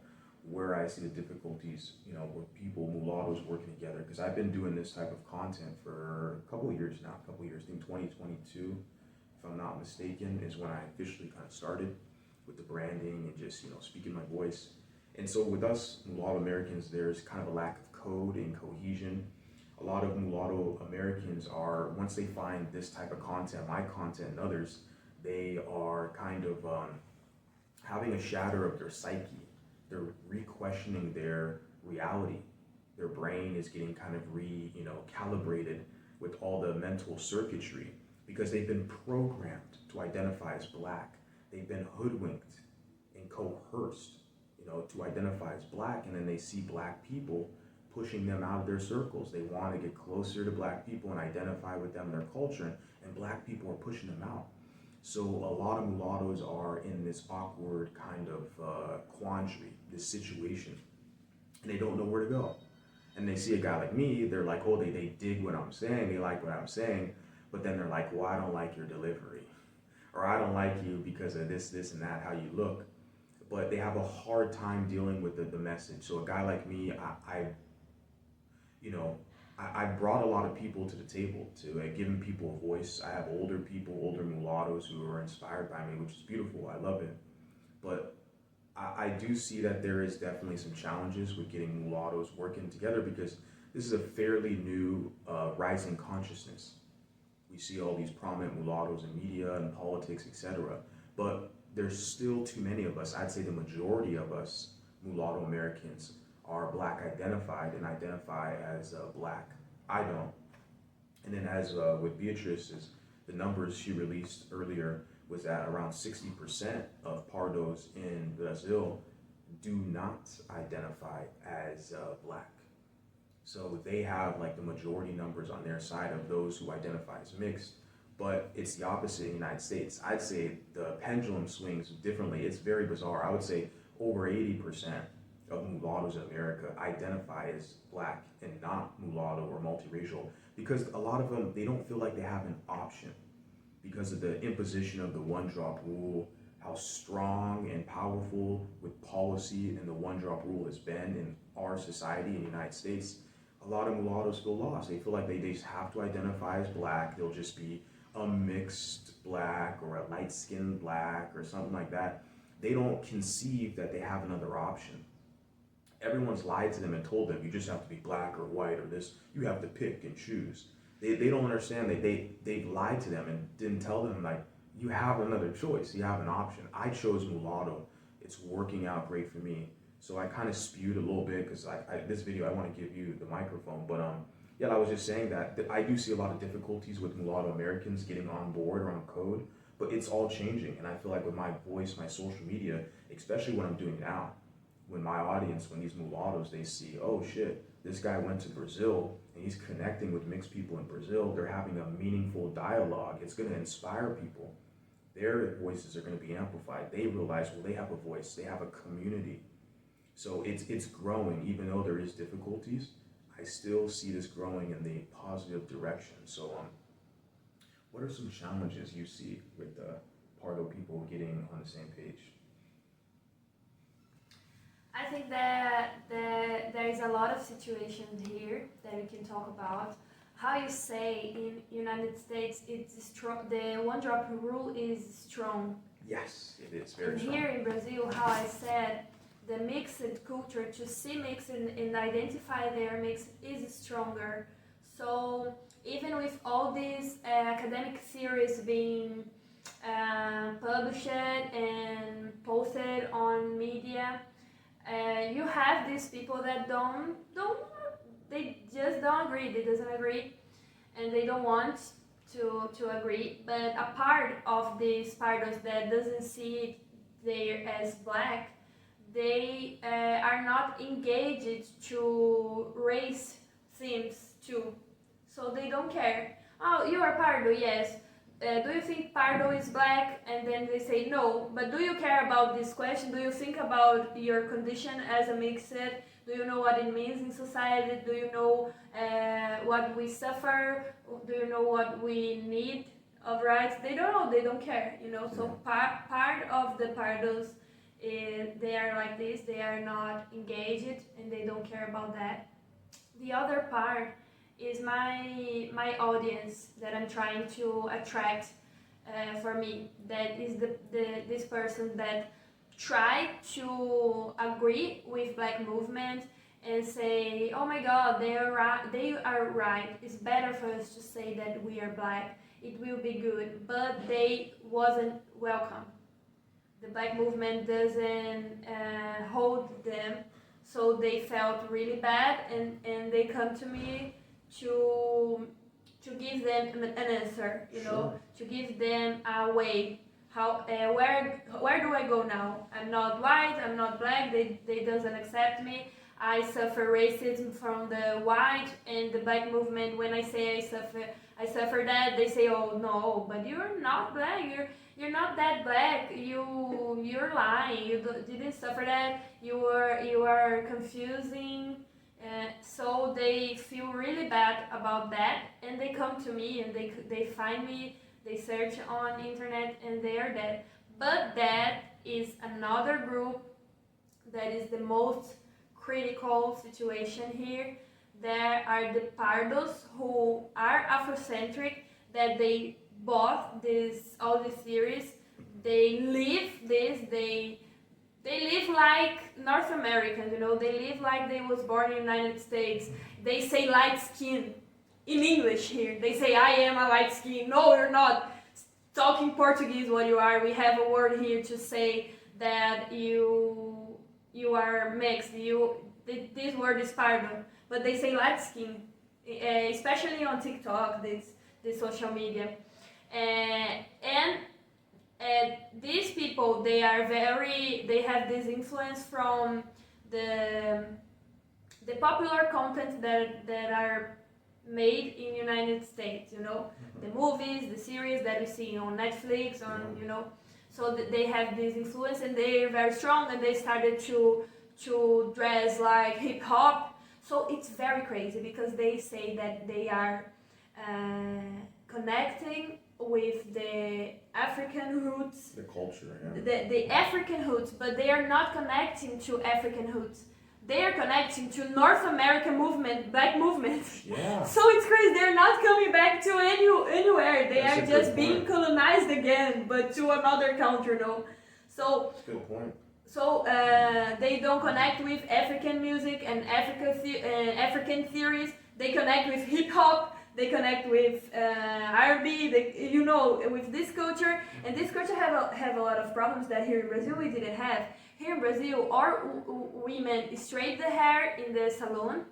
Speaker 3: where I see the difficulties, you know, with people, mulattoes working together. Because I've been doing this type of content for a couple of years now, I think 2022, if I'm not mistaken, is when I officially kind of started with the branding and just, you know, speaking my voice. And so with us mulatto Americans, there's kind of a lack of code and cohesion. A lot of mulatto Americans are, once they find this type of content, my content and others, they are kind of having a shatter of their psyche. They're re-questioning their reality. Their brain is getting kind of calibrated with all the mental circuitry because they've been programmed to identify as Black. They've been hoodwinked and coerced, you know, to identify as Black, and then they see Black people pushing them out of their circles. They want to get closer to Black people and identify with them, their culture, and Black people are pushing them out. So a lot of mulattoes are in this awkward kind of quandary, this situation, and they don't know where to go. And they see a guy like me, they're like, oh, they dig what I'm saying, they like what I'm saying, but then they're like, well, I don't like your delivery, or I don't like you because of this, and that, how you look. But they have a hard time dealing with the message. So a guy like me, I brought a lot of people to the table, to giving people a voice. I have older mulattoes who are inspired by me, which is beautiful. I love it. But I do see that there is definitely some challenges with getting mulattoes working together because this is a fairly new rising consciousness. We see all these prominent mulattoes in media and politics, etc. But there's still too many of us. I'd say the majority of us mulatto Americans are black identified and identify as black. I don't. And then as with Beatriz, the numbers she released earlier was that around 60% of Pardos in Brazil do not identify as black. So they have like the majority numbers on their side of those who identify as mixed, but it's the opposite in the United States. I'd say the pendulum swings differently. It's very bizarre. I would say over 80% of mulattoes in America identify as black and not mulatto or multiracial because a lot of them, they don't feel like they have an option because of the imposition of the one-drop rule, how strong and powerful with policy and the one-drop rule has been in our society in the United States. A lot of mulattoes feel lost. They feel like they just have to identify as black. They'll just be a mixed black or a light-skinned black or something like that. They don't conceive that they have another option. Everyone's lied to them and told them you just have to be black or white or this. You have to pick and choose. They don't understand that they've lied to them and didn't tell them like you have another choice. You have an option. I chose mulatto. It's working out great for me. So I kind of spewed a little bit because this video I want to give you the microphone, but yeah, I was just saying that I do see a lot of difficulties with mulatto Americans getting on board or on code, but it's all changing, and I feel like with my voice, my social media, especially what I'm doing now, when my audience, when these mulattoes, they see, oh shit, this guy went to Brazil and he's connecting with mixed people in Brazil. They're having a meaningful dialogue. It's going to inspire people. Their voices are going to be amplified. They realize, well, they have a voice. They have a community. So it's growing, even though there is difficulties. I still see this growing in the positive direction. So what are some challenges you see with Pardo people getting on the same page?
Speaker 2: I think that there is a lot of situations here that we can talk about. How you say in United States, it's strong. The one-drop rule is strong.
Speaker 3: Yes, it is very
Speaker 2: and
Speaker 3: strong.
Speaker 2: Here in Brazil, how I said, the mixed culture, to see mixed and identify their mix is stronger. So even with all these academic theories being published and posted on media, you have these people that they just don't agree. They doesn't agree, and they don't want to agree. But a part of these Pardos that doesn't see they as black, they are not engaged to race themes too, so they don't care. Oh, you are Pardo, yes. Do you think Pardo is black? And then they say no, but do you care about this question? Do you think about your condition as a mixed? Do you know what it means in society? Do you know what we suffer? Do you know what we need of rights? They don't know, they don't care, you know. So part of the Pardos, they are like this, they are not engaged and they don't care about that. The other part is my audience that I'm trying to attract for me. That is this person that try to agree with Black movement and say, oh my God, they are right. It's better for us to say that we are black. It will be good, but they wasn't welcome. The Black movement doesn't hold them, so they felt really bad, and they come to me to give them an answer, you know, to give them a way. How where do I go now? I'm not white, I'm not black, they doesn't accept me. I suffer racism from the white and the Black movement. When I say I suffer that, they say, oh no, but you're not black, you're not that black, you're lying, you didn't suffer that, you are confusing. So they feel really bad about that, and they come to me and they find me, they search on internet, and they are dead. But that is another group that is the most critical situation here. There are the Pardos who are Afrocentric, that they bought all these theories, they live this, they they live like North Americans, you know, they live like they was born in the United States. They say light skin in English here. They say, I am a light skin. No, you're not. Talking Portuguese what you are. We have a word here to say that you are mixed. This word is Pardo, but they say light skin, especially on TikTok, this social media. And these people, they have this influence from the popular content that are made in United States, you know, the movies, the series that we see on Netflix, you know, so they have this influence and they're very strong, and they started to dress like hip hop. So it's very crazy because they say that they are connecting with the African roots,
Speaker 3: the culture, yeah.
Speaker 2: the African roots, but they are not connecting to African roots. They are connecting to North American movement, black movement.
Speaker 3: Yeah.
Speaker 2: So it's crazy. They're not coming back to anywhere. They
Speaker 3: That's
Speaker 2: are
Speaker 3: a
Speaker 2: just
Speaker 3: good
Speaker 2: being
Speaker 3: point.
Speaker 2: colonized again, but to another country, no. So
Speaker 3: That's a good point.
Speaker 2: so they don't connect with African music and African theories. They connect with hip hop. They connect with R&B. You know, with this culture, and this culture have a lot of problems that here in Brazil we didn't have. Here in Brazil, our women straighten the hair in the salon.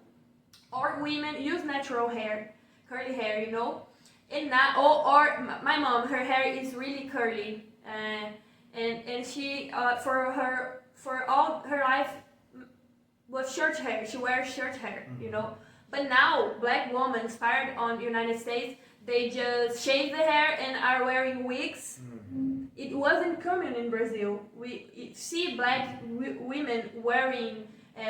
Speaker 2: Our women use natural hair, curly hair, you know. And now, or my mom, her hair is really curly, and she for all her life was short hair. She wears short hair, you know. But now, black women inspired on the United States, they just shave the hair and are wearing wigs. It wasn't common in Brazil. We see black women wearing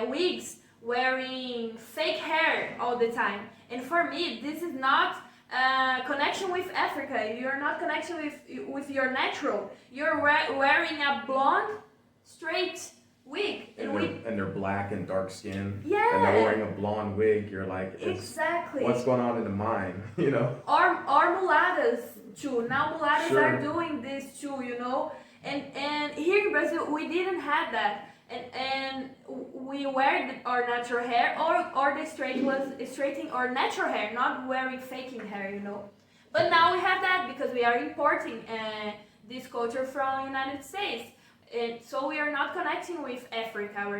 Speaker 2: wigs, wearing fake hair all the time. And for me, this is not connection with Africa. You're not connection with your natural. You're wearing a blonde, straight wig.
Speaker 3: And they're black and dark skin.
Speaker 2: Yeah.
Speaker 3: And they're wearing a blonde wig. You're like,
Speaker 2: Exactly.
Speaker 3: What's going on in the mind, you know?
Speaker 2: Or mulattoes too. Now mulattoes
Speaker 3: Sure.
Speaker 2: are doing this too, you know. And here in Brazil we didn't have that. And we wear our natural hair, or the straightening our natural hair, not wearing faking hair, you know. But now we have that because we are importing this culture from United States. And so we are not connecting with Africa. We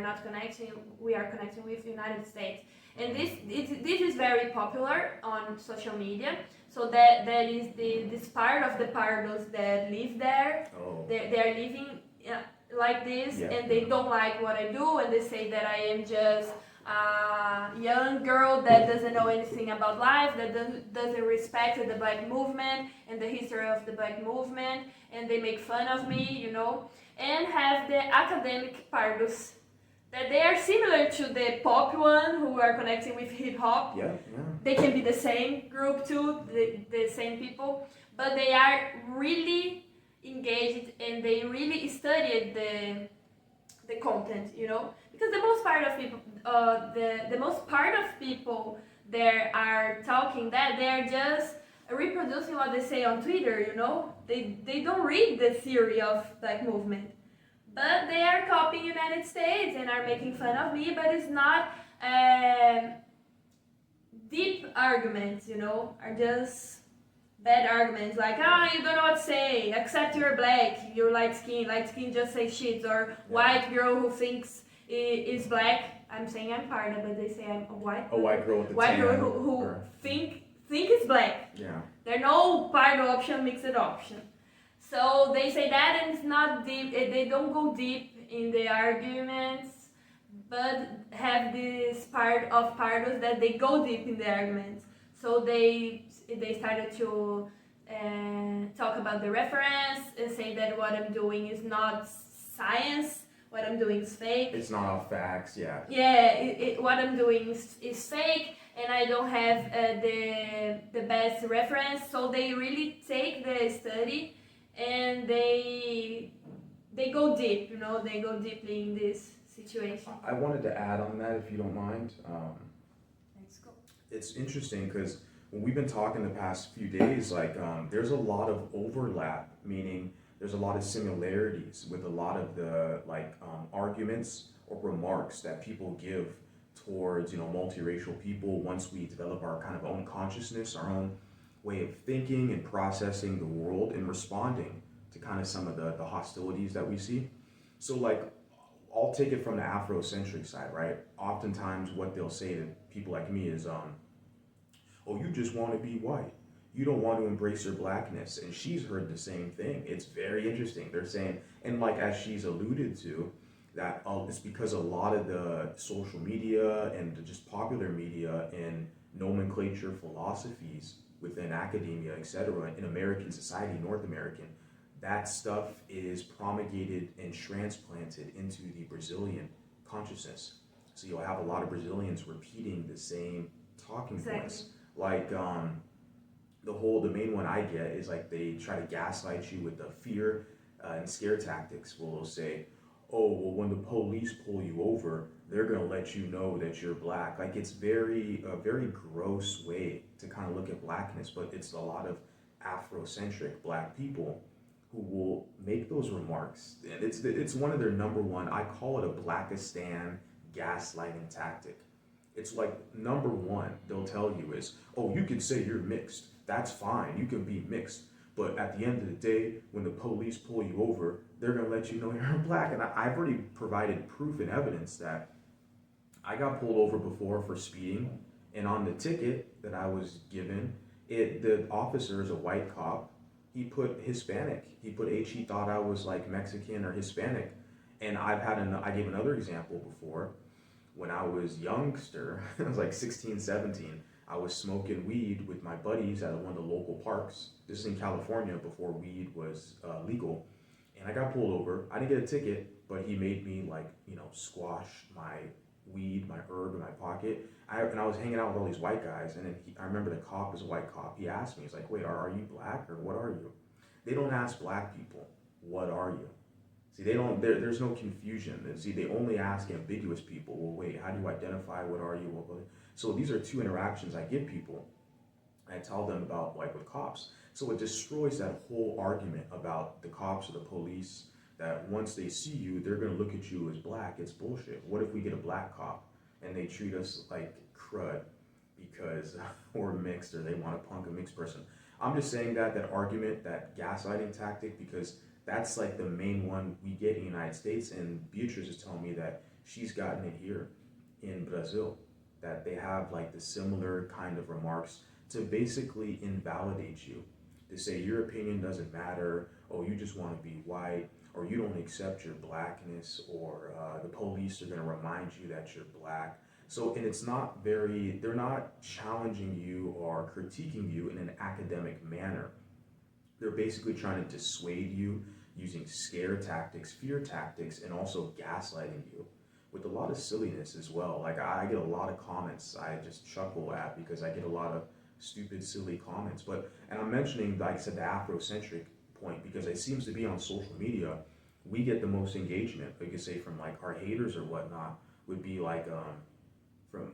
Speaker 2: are connecting with United States. And this is very popular on social media. So that is this part of the Pardos that live there.
Speaker 3: Oh.
Speaker 2: They're living like this,
Speaker 3: Yeah.
Speaker 2: and they don't like what I do, and they say that I am just a young girl that doesn't know anything about life, that doesn't respect the black movement and the history of the black movement, and they make fun of me, you know. And have the academic Pardos, that they are similar to the pop one who are connecting with hip hop.
Speaker 3: Yeah, yeah.
Speaker 2: They can be the same group too, the same people, but they are really engaged and they really studied the content, you know, because the most part of people, that are talking that they are just reproducing what they say on Twitter, you know. They don't read the theory of black movement, but they are copying United States and are making fun of me. But it's not deep arguments, you know, are just bad arguments like, you don't know what to say, accept you're black, you're light skin just say shit, or white girl who thinks is black. I'm saying I'm Pardo, but they say I'm a white
Speaker 3: girl with the
Speaker 2: white
Speaker 3: tan,
Speaker 2: girl who
Speaker 3: or-
Speaker 2: think is black.
Speaker 3: Yeah.
Speaker 2: There's no Pardo option, mixed option. So they say that, and it's not deep. They don't go deep in the arguments, but have this part of Pardos that they go deep in the arguments. So they started to talk about the reference and say that what I'm doing is not science. What I'm doing is fake.
Speaker 3: It's not all facts, yeah.
Speaker 2: Yeah, what I'm doing is fake, and I don't have the best reference. So they really take the study and they go deep, you know, they go deeply in this situation.
Speaker 3: I wanted to add on that, if you don't mind.
Speaker 2: Let's go.
Speaker 3: It's interesting because when we've been talking the past few days, like there's a lot of overlap, meaning there's a lot of similarities with a lot of the arguments or remarks that people give towards multiracial people once we develop our kind of own consciousness, our own way of thinking and processing the world and responding to kind of some of the hostilities that we see. So I'll take it from the Afrocentric side, right? Oftentimes what they'll say to people like me is, oh, you just want to be white. You don't want to embrace your blackness. And she's heard the same thing. It's very interesting. They're saying, and as she's alluded to, that it's because a lot of the social media and just popular media and nomenclature philosophies within academia, etc., in American society, North American, that stuff is promulgated and transplanted into the Brazilian consciousness. So you'll have a lot of Brazilians repeating the same talking points. The main one I get is they try to gaslight you with the fear and scare tactics. Where they'll say, oh, well, when the police pull you over, they're gonna let you know that you're black. It's a very gross way to kind of look at blackness, but it's a lot of Afrocentric black people who will make those remarks. And it's one of their number one, I call it a Blackistan gaslighting tactic. It's number one, they'll tell you is, oh, you can say you're mixed. That's fine, you can be mixed. But at the end of the day, when the police pull you over, they're gonna let you know you're black. And I've already provided proof and evidence that I got pulled over before for speeding, and on the ticket that I was given, the officer is a white cop. He put Hispanic. He put H. He thought I was Mexican or Hispanic. And I gave another example before. When I was youngster, I was 16, 17, I was smoking weed with my buddies at one of the local parks. This is in California before weed was legal. And I got pulled over. I didn't get a ticket, but he made me squash my weed, my herb in my pocket. And I was hanging out with all these white guys, and then I remember the cop was a white cop. He asked me, he's like, wait, are you black or what are you? They don't ask black people, what are you? See, there's no confusion. See, they only ask ambiguous people, well, wait, how do you identify, what are you? So these are two interactions I give people. I tell them about with cops. So it destroys that whole argument about the cops or the police, that once they see you, they're gonna look at you as black. It's bullshit. What if we get a black cop and they treat us like crud because we're mixed, or they want to punk a mixed person? I'm just saying that argument, that gaslighting tactic, because that's the main one we get in the United States. And Beatriz is telling me that she's gotten it here in Brazil, that they have the similar kind of remarks to basically invalidate you, to say your opinion doesn't matter, oh, you just want to be white, or you don't accept your blackness, or the police are going to remind you that you're black. So, and they're not challenging you or critiquing you in an academic manner. They're basically trying to dissuade you using scare tactics, fear tactics, and also gaslighting you with a lot of silliness as well. I get a lot of comments I just chuckle at, because I get a lot of stupid, silly comments. And I'm mentioning, like I said, the Afrocentric point, because it seems to be on social media, we get the most engagement. You could say from our haters or whatnot, would be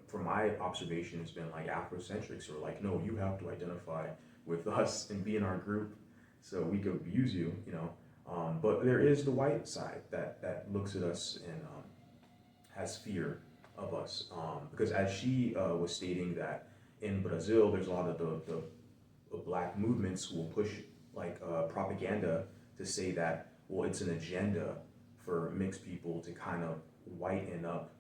Speaker 3: from my observation, it's been Afrocentrics are no, you have to identify with us and be in our group so we could use you, but there is the white side that looks at us and has fear of us, because as she was stating, that in Brazil there's a lot of the black movements who will push propaganda to say that, well, it's an agenda for mixed people to kind of whiten up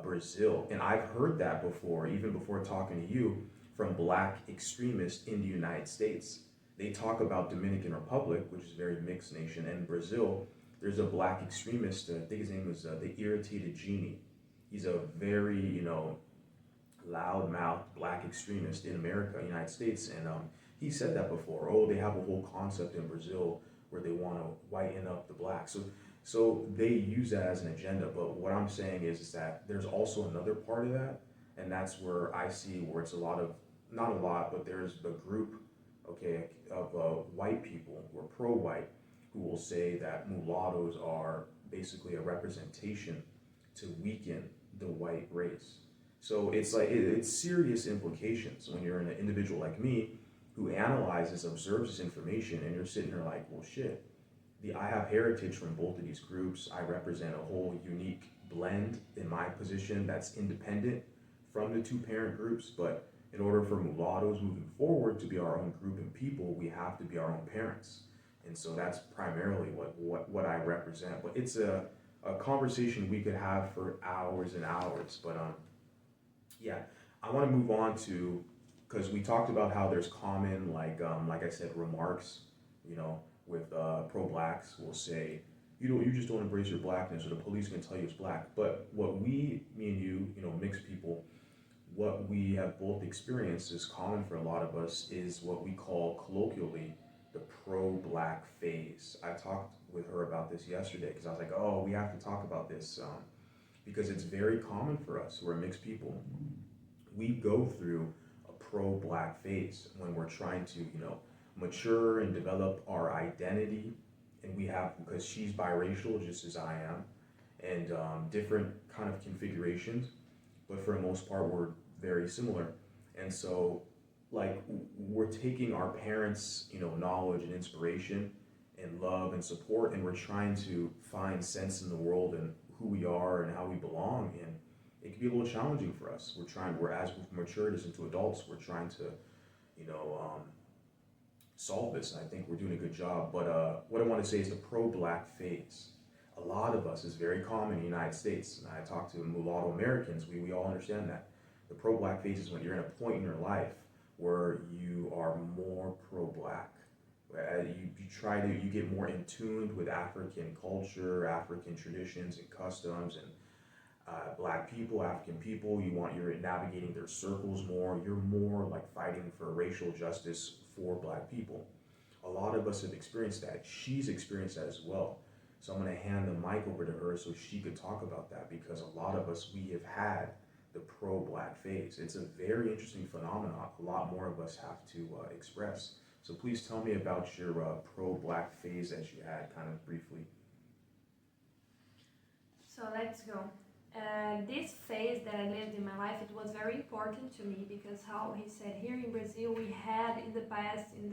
Speaker 3: Brazil. And I've heard that before, even before talking to you, from black extremists in the United States. They talk about Dominican Republic, which is a very mixed nation, and Brazil. There's a black extremist, I think his name was the Irritated Genie. He's a very, loudmouth black extremist in America, United States, and he said that before. Oh, they have a whole concept in Brazil where they want to whiten up the blacks. So they use that as an agenda. But what I'm saying is that there's also another part of that, and that's where I see where it's not a lot, but there's the group, of white people who are pro-white, who will say that mulattoes are basically a representation to weaken the white race. So it's serious implications when you're an individual like me who analyzes, observes this information, and you're sitting here well, shit, I have heritage from both of these groups. I represent a whole unique blend in my position that's independent from the two parent groups, but in order for mulattoes moving forward to be our own group and people, we have to be our own parents. And so that's primarily what I represent. But it's a conversation we could have for hours and hours. But yeah, I want to move on to, because we talked about how there's common, like I said, remarks, you know, with pro-blacks will say, you just don't embrace your blackness, or the police can tell you it's black. But what me and you, mixed people, what we have both experienced is common for a lot of us is what we call colloquially the pro-black phase. I talked with her about this yesterday because I was like, oh, we have to talk about this because it's very common for us. We're mixed people. We go through a pro-black phase when we're trying to, mature and develop our identity. And we have, because she's biracial just as I am, and different kind of configurations, but for the most part, we're very similar. And so, like, we're taking our parents', knowledge and inspiration and love and support, and we're trying to find sense in the world and who we are and how we belong. And it can be a little challenging for us. We're as we've matured as into adults, we're trying to, solve this, and I think we're doing a good job. But what I want to say is the pro-black phase. A lot of us is very common in the United States, and I talk to mulatto Americans, we all understand that. The pro-black phase is when you're in a point in your life where you are more pro-black. You get more in tune with African culture, African traditions and customs, and black people, African people. You're navigating their circles more. You're more like fighting for racial justice for black people. A lot of us have experienced that. She's experienced that as well. So I'm going to hand the mic over to her so she could talk about that, because a lot of us, we have had the pro-black phase. It's a very interesting phenomenon. A lot more of us have to express. So please tell me about your pro-black phase that you had, kind of briefly.
Speaker 2: So let's go. This phase that I lived in my life, it was very important to me because how he said here in Brazil we had in the past, in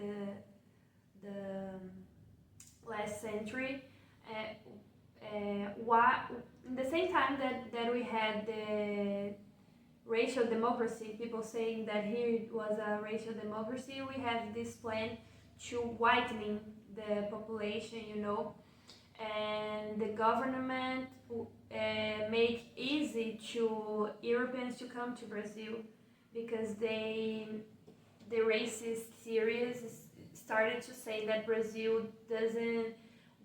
Speaker 2: the last century, in the same time that we had the racial democracy, people saying that here it was a racial democracy, we had this plan to whitening the population, and the government make easy to Europeans to come to Brazil because the racist theories started to say that Brazil doesn't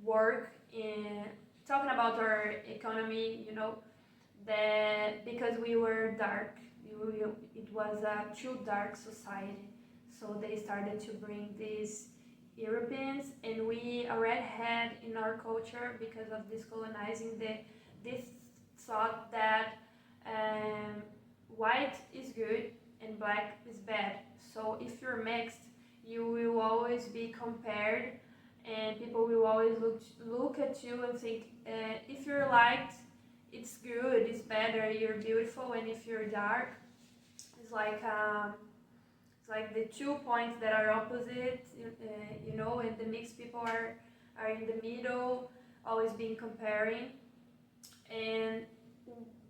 Speaker 2: work in talking about our economy, that because we were dark, it was a too dark society. So they started to bring these Europeans, and we already had in our culture, because of this colonizing, this thought that white is good and black is bad. So if you're mixed, you will always be compared, and people will always look at you and think, if you're light, it's good, it's better, you're beautiful, and if you're dark, it's like the 2 points that are opposite, and the mixed people are in the middle, always being comparing. And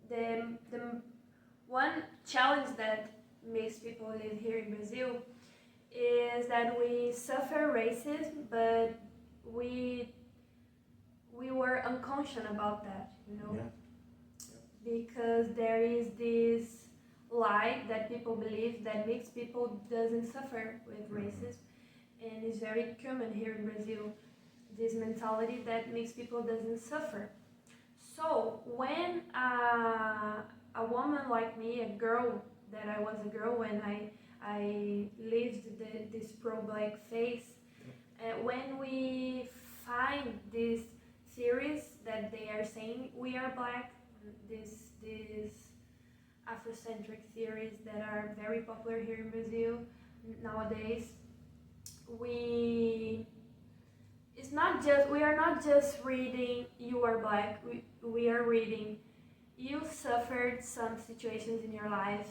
Speaker 2: the one challenge that mixed people live here in Brazil is that we suffer racism, but we were unconscious about that,
Speaker 3: Yeah.
Speaker 2: because there is this lie that people believe that mixed people doesn't suffer with racism, and it's very common here in Brazil, this mentality that mixed people doesn't suffer. So when a woman like me, a girl, that I was a girl when I lived this pro-black phase, when we find these theories that they are saying we are black, these Afrocentric theories that are very popular here in Brazil nowadays, we are not just reading you are black, we are reading you suffered some situations in your life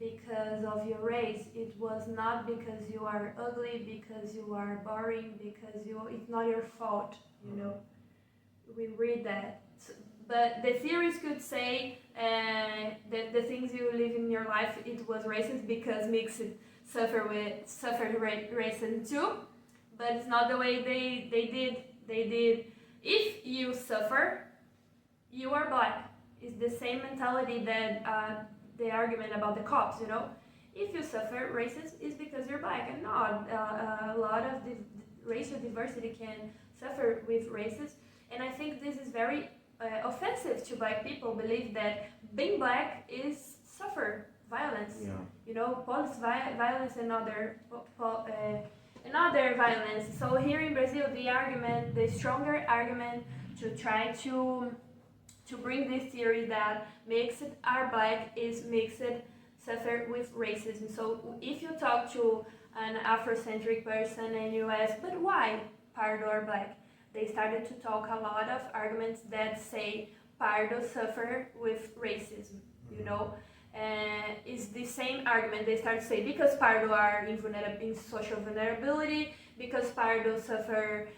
Speaker 2: because of your race. It was not because you are ugly, because you are boring, because it's not your fault, you know. We read that. But the theories could say that the things you live in your life, it was racist because mixed suffered racism too. But it's not the way they did. They did, if you suffer, you are black. It's the same mentality that the argument about the cops, you know. If you suffer racism, it's because you're black, and not a lot of racial diversity can suffer with racism. And I think this is very offensive to black people. Believe that being black is suffer violence, you know, police violence and other violence. So here in Brazil, the stronger argument to try to bring this theory that mixed are black is mixed suffer with racism. So if you talk to an Afrocentric person and you ask, but why Pardo are black? They started to talk a lot of arguments that say Pardo suffer with racism, you know. It's the same argument. They start to say because Pardo are in social vulnerability, because Pardo suffer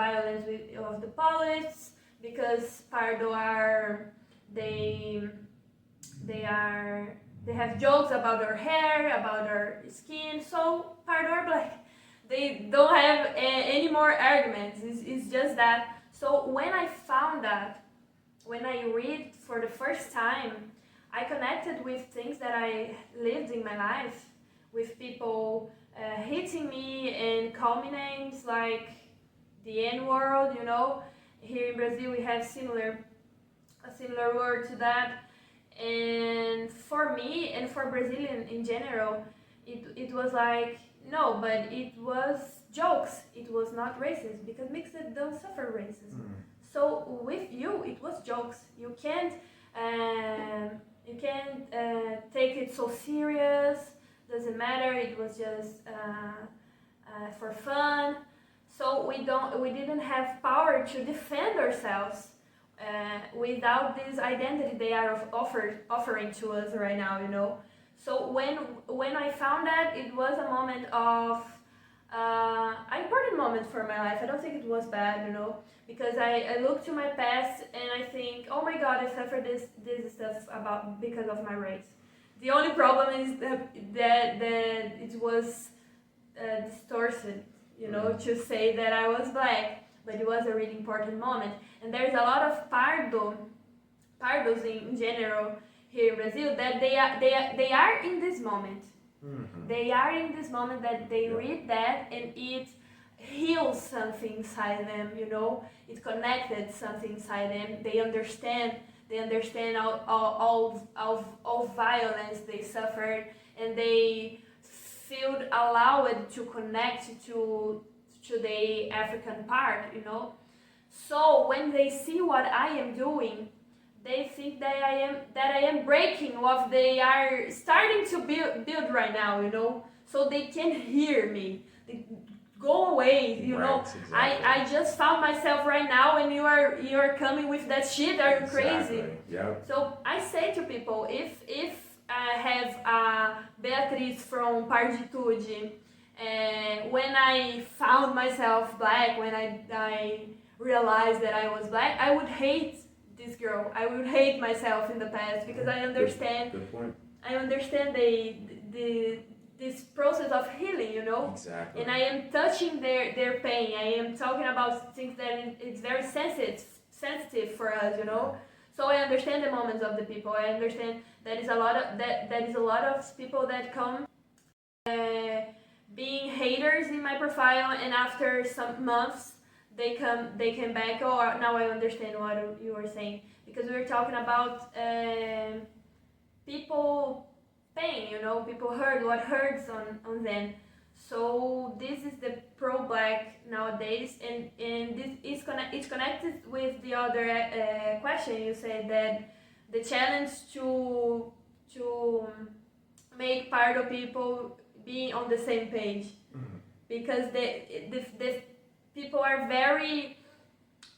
Speaker 2: violence of the police, because Pardo are they have jokes about our hair, about our skin, so Pardo are black. They don't have any more arguments. It's just that. So when I found that, when I read for the first time, I connected with things that I lived in my life, with people hitting me and call me names like the N-word, you know. Here in Brazil we have a similar word to that. And for me and for Brazilian in general, it was like, no, but it was jokes. It was not racist because mixed don't suffer racism. So with you, it was jokes. You can't take it so serious. Doesn't matter. It was just for fun. So we didn't have power to defend ourselves without this identity they are offering to us right now, you know. So when I found that, it was a moment of an important moment for my life. I don't think it was bad, you know, because I look to my past and I think, oh my God, I suffered this stuff because of my race. The only problem is that it was distorted, you know, to say that I was black, but it was a really important moment. And there's a lot of Pardos in general here in Brazil that they are in this moment. They are in this moment that they read that and it heals something inside them, you know. It connected something inside them. They understand all violence they suffered, and they feel allowed to connect to the African part, you know. So when they see what I am doing, they think that I am breaking what they are starting to build right now, you know. So they can hear me. They go away, you know.
Speaker 3: Exactly.
Speaker 2: I just found myself right now, and you are coming with that shit. Are you crazy?
Speaker 3: Yeah.
Speaker 2: So I say to people, if I have Beatriz from Parditude, when I found myself black, when I realized that I was black, I would hate this girl. I would hate myself in the past because I understand.
Speaker 3: Good point.
Speaker 2: I understand this process of healing, you know.
Speaker 3: Exactly.
Speaker 2: And I am touching their pain. I am talking about things that it's very sensitive for us, you know. So I understand the moments of the people. I understand that is a lot of people that come being haters in my profile, and after some months they came back. Oh, now I understand what you were saying, because we were talking about people pain, you know, people hurt, what hurts on them. So this is the pro-black nowadays, and this is it's connected with the other question you said, that the challenge to make Pardo people be on the same page, because the people are very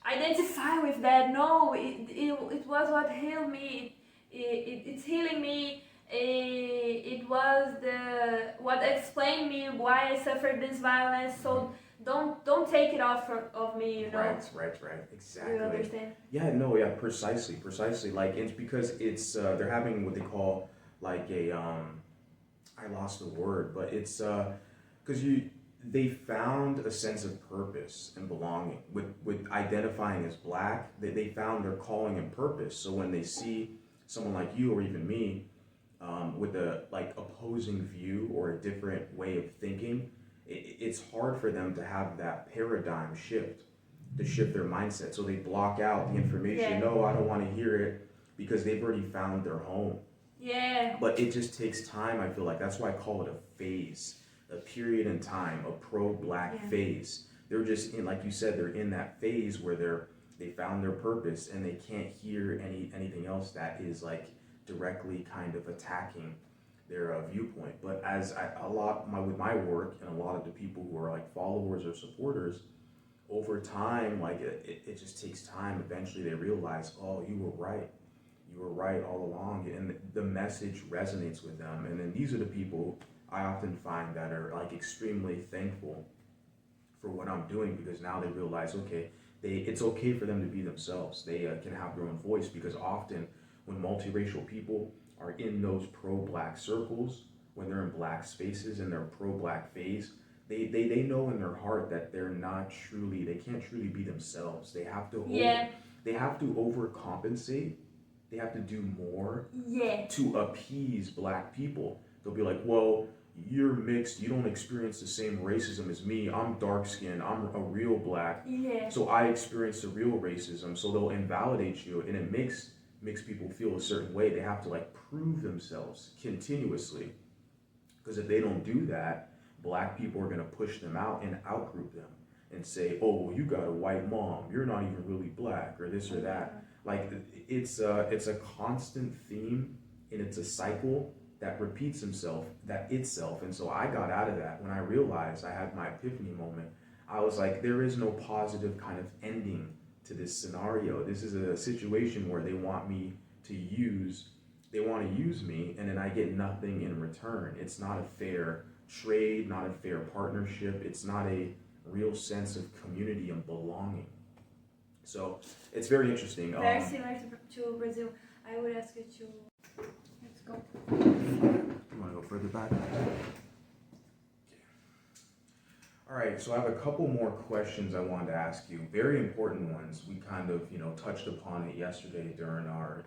Speaker 2: identify with that. No, it was what healed me. It's healing me, it was what explained me why I suffered this violence. So don't take it off of me, you know.
Speaker 3: Right, exactly.
Speaker 2: You understand?
Speaker 3: Yeah, precisely. Like, it's because it's they're having what they call like a I lost the word, but it's because they found a sense of purpose and belonging with identifying as black. They found their calling and purpose. So when they see someone like you or even me with a like opposing view or a different way of thinking, it's hard for them to have that paradigm shift, to shift their mindset. So they block out the information. No, I don't want to hear it, because they've already found their home.
Speaker 2: Yeah.
Speaker 3: But it just takes time, I feel like. That's why I call it a phase, a period in time, a pro-black phase. They're just in, like you said, they're in that phase where they found their purpose and they can't hear anything else that is like directly kind of attacking their viewpoint. But as with my work and a lot of the people who are like followers or supporters, over time, like it just takes time. Eventually they realize, oh, you were right all along, and the message resonates with them. And then these are the people I often find that are like extremely thankful for what I'm doing, because now they realize, okay, it's okay for them to be themselves. They can have their own voice, because often when multiracial people are in those pro-black circles, when they're in black spaces and they're pro-black phase, they know in their heart that they can't truly be themselves. They have to they have to overcompensate. They have to do more to appease black people. They'll be like, well, you're mixed, you don't experience the same racism as me. I'm dark skinned, I'm a real black. So I experience the real racism. So they'll invalidate you, and it makes people feel a certain way. They have to like prove themselves continuously. Because if they don't do that, black people are gonna push them out and outgroup them and say, oh, well, you got a white mom, you're not even really black, or this or that. Like, it's a constant theme, and it's a cycle that repeats itself. And so I got out of that when I realized, I had my epiphany moment. I was like, there is no positive kind of ending to this scenario. This is a situation where they want to use me, and then I get nothing in return. It's not a fair trade, not a fair partnership. It's not a real sense of community and belonging. So it's very interesting.
Speaker 2: Very similar to Brazil. I would ask you to, let's go.
Speaker 3: You want to go further back? All right, so I have a couple more questions I wanted to ask you. Very important ones. We kind of, touched upon it yesterday during our,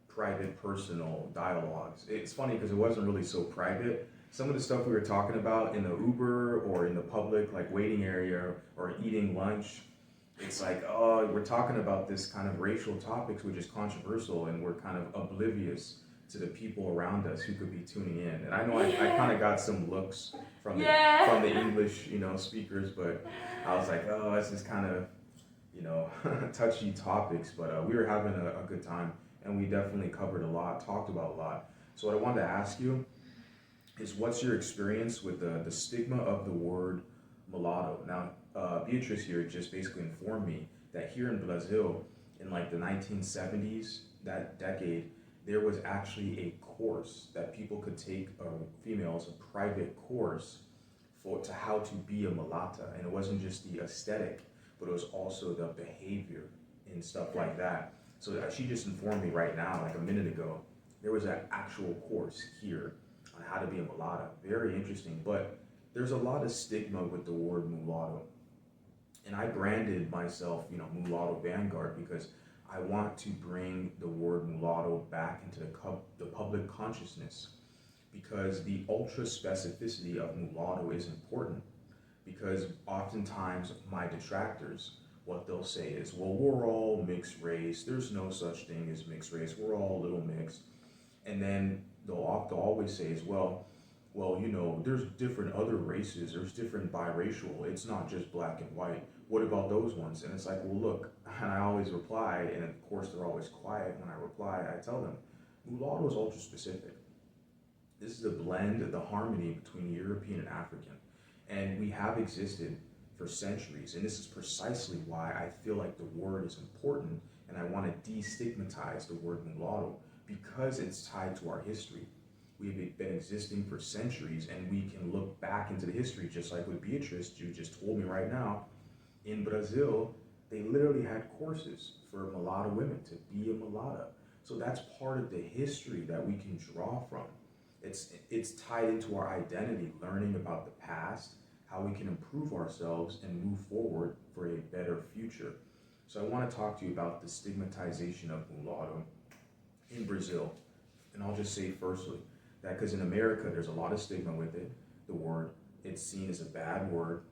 Speaker 3: private, personal dialogues. It's funny because it wasn't really so private. Some of the stuff we were talking about in the Uber or in the public, like waiting area or eating lunch, it's like, oh, we're talking about this kind of racial topics, which is controversial, and we're kind of oblivious to the people around us who could be tuning in. And I know I kind of got some looks from the English, speakers, but I was like, oh, this is kind of, touchy topics, but we were having a good time, and we definitely covered a lot, talked about a lot. So what I wanted to ask you is, what's your experience with the stigma of the word mulatto? Now, Beatriz here just basically informed me that here in Brazil, in like the 1970s, that decade, there was actually a course that people could take, females, a private course to how to be a mulatta. And it wasn't just the aesthetic, but it was also the behavior and stuff like that. So she just informed me right now, like a minute ago, there was an actual course here on how to be a mulatta. Very interesting, but there's a lot of stigma with the word mulatto. And I branded myself, Mulatto Vanguard, because I want to bring the word mulatto back into the public consciousness, because the ultra specificity of mulatto is important. Because oftentimes my detractors, what they'll say is, well, we're all mixed race. There's no such thing as mixed race. We're all a little mixed. And then they'll always say is, well, there's different other races. There's different biracial. It's not just black and white. What about those ones? And it's like, well, look, and I always reply, and of course they're always quiet when I reply. I tell them, mulatto is ultra specific. This is a blend, the harmony between European and African. And we have existed for centuries. And this is precisely why I feel like the word is important, and I want to destigmatize the word mulatto, because it's tied to our history. We've been existing for centuries, and we can look back into the history, just like with Beatriz, you just told me right now. In Brazil, they literally had courses for mulatto women to be a mulatta. So that's part of the history that we can draw from. It's tied into our identity, learning about the past, how we can improve ourselves and move forward for a better future. So I want to talk to you about the stigmatization of mulatto in Brazil. And I'll just say firstly, that because in America, there's a lot of stigma with it, the word. It's seen as a bad word.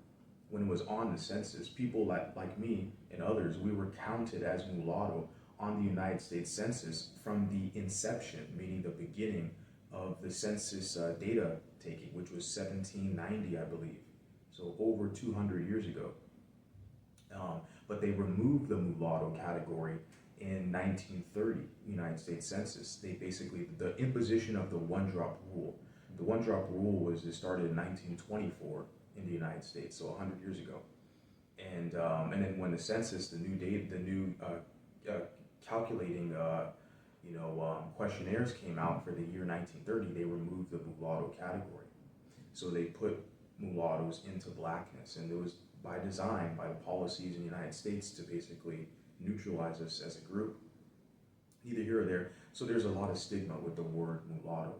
Speaker 3: When it was on the census, people like me and others, we were counted as mulatto on the United States Census from the inception, meaning the beginning of the census data taking, which was 1790, I believe. So over 200 years ago. But they removed the mulatto category in 1930, United States Census. They basically, the imposition of the one-drop rule. The one-drop rule it started in 1924 in the United States, so 100 years ago. And then when the census, the new calculating questionnaires came out for the year 1930, they removed the mulatto category. So they put mulattoes into blackness, and it was by design, by the policies in the United States to basically neutralize us as a group. Neither here or there. So there's a lot of stigma with the word mulatto,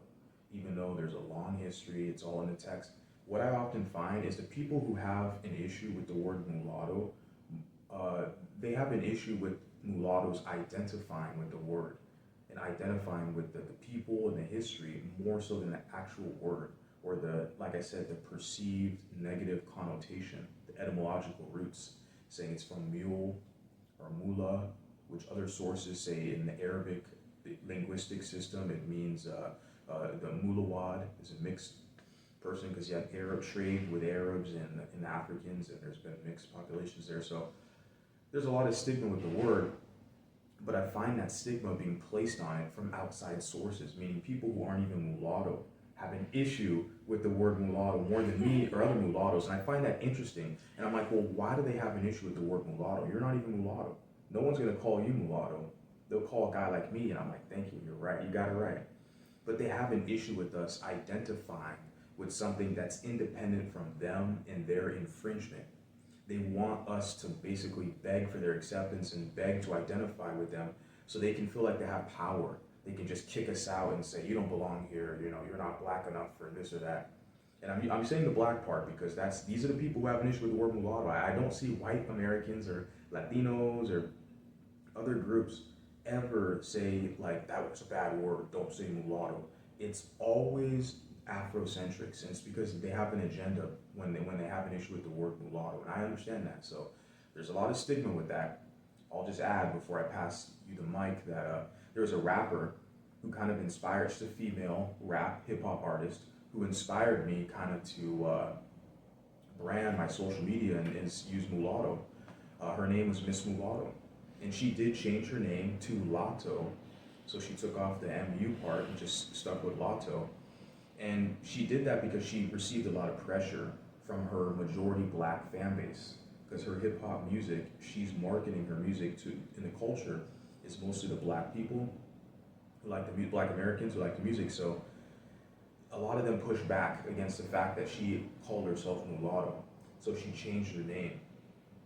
Speaker 3: even though there's a long history, it's all in the text. What I often find is the people who have an issue with the word mulatto, they have an issue with mulattoes identifying with the word and identifying with the people and the history more so than the actual word, or like I said, the perceived negative connotation, the etymological roots, saying it's from mule or mula, which other sources say in the Arabic linguistic system, it means the mulawad is a mixed person because you have Arab trade with Arabs and Africans, and there's been mixed populations there. So there's a lot of stigma with the word, but I find that stigma being placed on it from outside sources, meaning people who aren't even mulatto have an issue with the word mulatto more than me or other mulattoes, and I find that interesting. And I'm like, well, why do they have an issue with the word mulatto? You're not even mulatto. No one's gonna call you mulatto. They'll call a guy like me, and I'm like, thank you, you're right, you got it right. But they have an issue with us identifying with something that's independent from them and their infringement. They want us to basically beg for their acceptance and beg to identify with them so they can feel like they have power. They can just kick us out and say, you don't belong here, you're not black enough for this or that. And I'm saying the black part because these are the people who have an issue with the word mulatto. I don't see white Americans or Latinos or other groups ever say like, that was a bad word, don't say mulatto. It's always Afrocentric, since because they have an agenda when they have an issue with the word mulatto, and I understand that. So there's a lot of stigma with that. I'll just add before I pass you the mic that there was a rapper who kind of inspired, just a female rap hip-hop artist who inspired me kind of to brand my social media and use mulatto. Her name was Miss Mulatto, and she did change her name to Latto, so she took off the MU part and just stuck with Latto. And she did that because she received a lot of pressure from her majority black fan base, because her hip hop music, she's marketing her music to, in the culture, is mostly the black people who like the black Americans who like the music. So a lot of them push back against the fact that she called herself mulatto. So she changed her name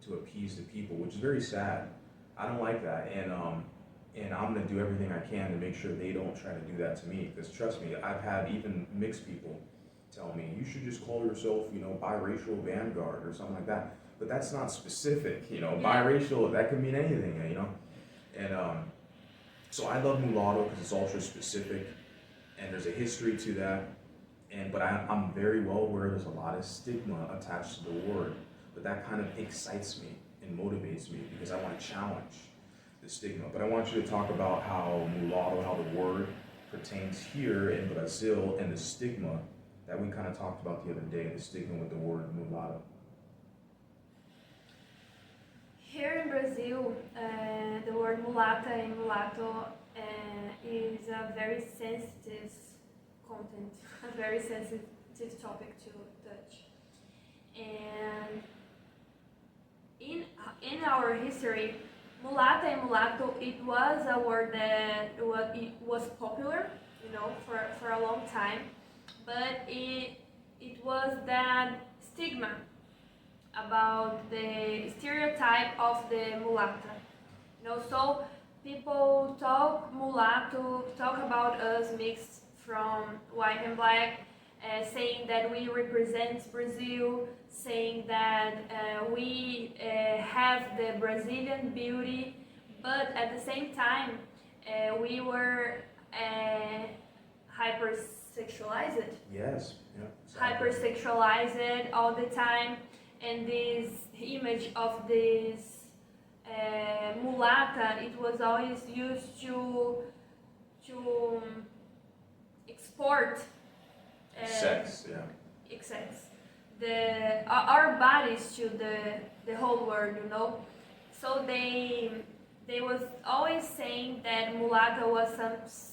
Speaker 3: to appease the people, which is very sad. I don't like that, and I'm gonna do everything I can to make sure they don't try to do that to me. Because trust me, I've had even mixed people tell me, you should just call yourself, biracial Vanguard or something like that. But that's not specific, biracial, that could mean anything, And so I love mulatto because it's ultra specific, and there's a history to that. But I'm very well aware there's a lot of stigma attached to the word, but that kind of excites me and motivates me because I want to challenge the stigma. But I want you to talk about how mulatto, how the word pertains here in Brazil, and the stigma that we kind of talked about the other day, the stigma with the word mulatto.
Speaker 2: Here in Brazil, the word mulata and mulatto is a very sensitive content, a very sensitive topic to touch. And in our history, mulata and mulatto, it was a word that it was popular you know, for a long time. But it was that stigma about the stereotype of the Mulatto. You know, so people talk Mulatto, talk about us mixed from white and black, saying that we represent Brazil, saying that we have the Brazilian beauty, but at the same time we were hypersexualized.
Speaker 3: Yes. Yeah. Exactly.
Speaker 2: Hypersexualized all the time, and this image of this mulata, it was always used to export
Speaker 3: Sex, yeah.
Speaker 2: sex, our bodies to the whole world, you know. So they was always saying that mulatto was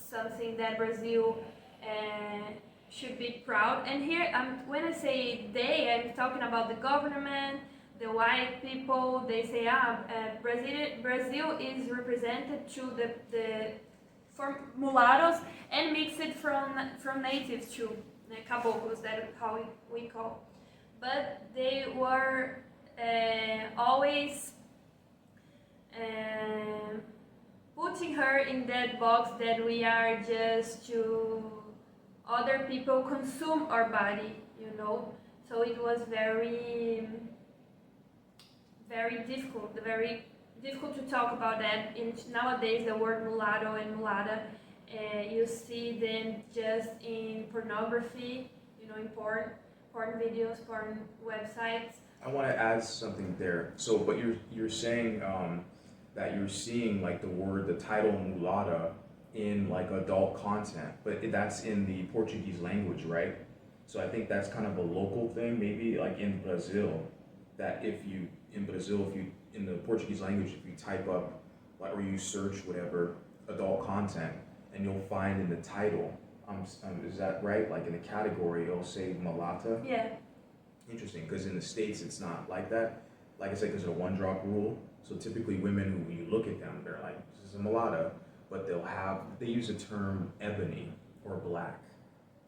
Speaker 2: something that Brazil should be proud. And here, when I say they, I'm talking about the government, the white people. They say, Brazil is represented to from mulattoes and mixed from natives too, the caboclos, that how we call. But they were always putting her in that box that we are just to other people consume our body, you know. So it was very difficult, very difficult to talk about that. Nowadays, the word mulatto and mulatta, you see them just in pornography, you know, in porn videos, porn websites.
Speaker 3: I want to add something there. So, but you're saying that you're seeing like the title mulatta in like adult content, but that's in the Portuguese language, right? So I think that's kind of a local thing, maybe like in Brazil, that if you in the Portuguese language, if you type up or you search whatever adult content, and you'll find in the title, is that right? Like in the category, it'll say mulatta.
Speaker 2: Yeah.
Speaker 3: Interesting, because in the States it's not like that. Like I said, because of the one-drop rule. So typically women who, when you look at them, they're like, this is a mulatta, but they use the term ebony or black.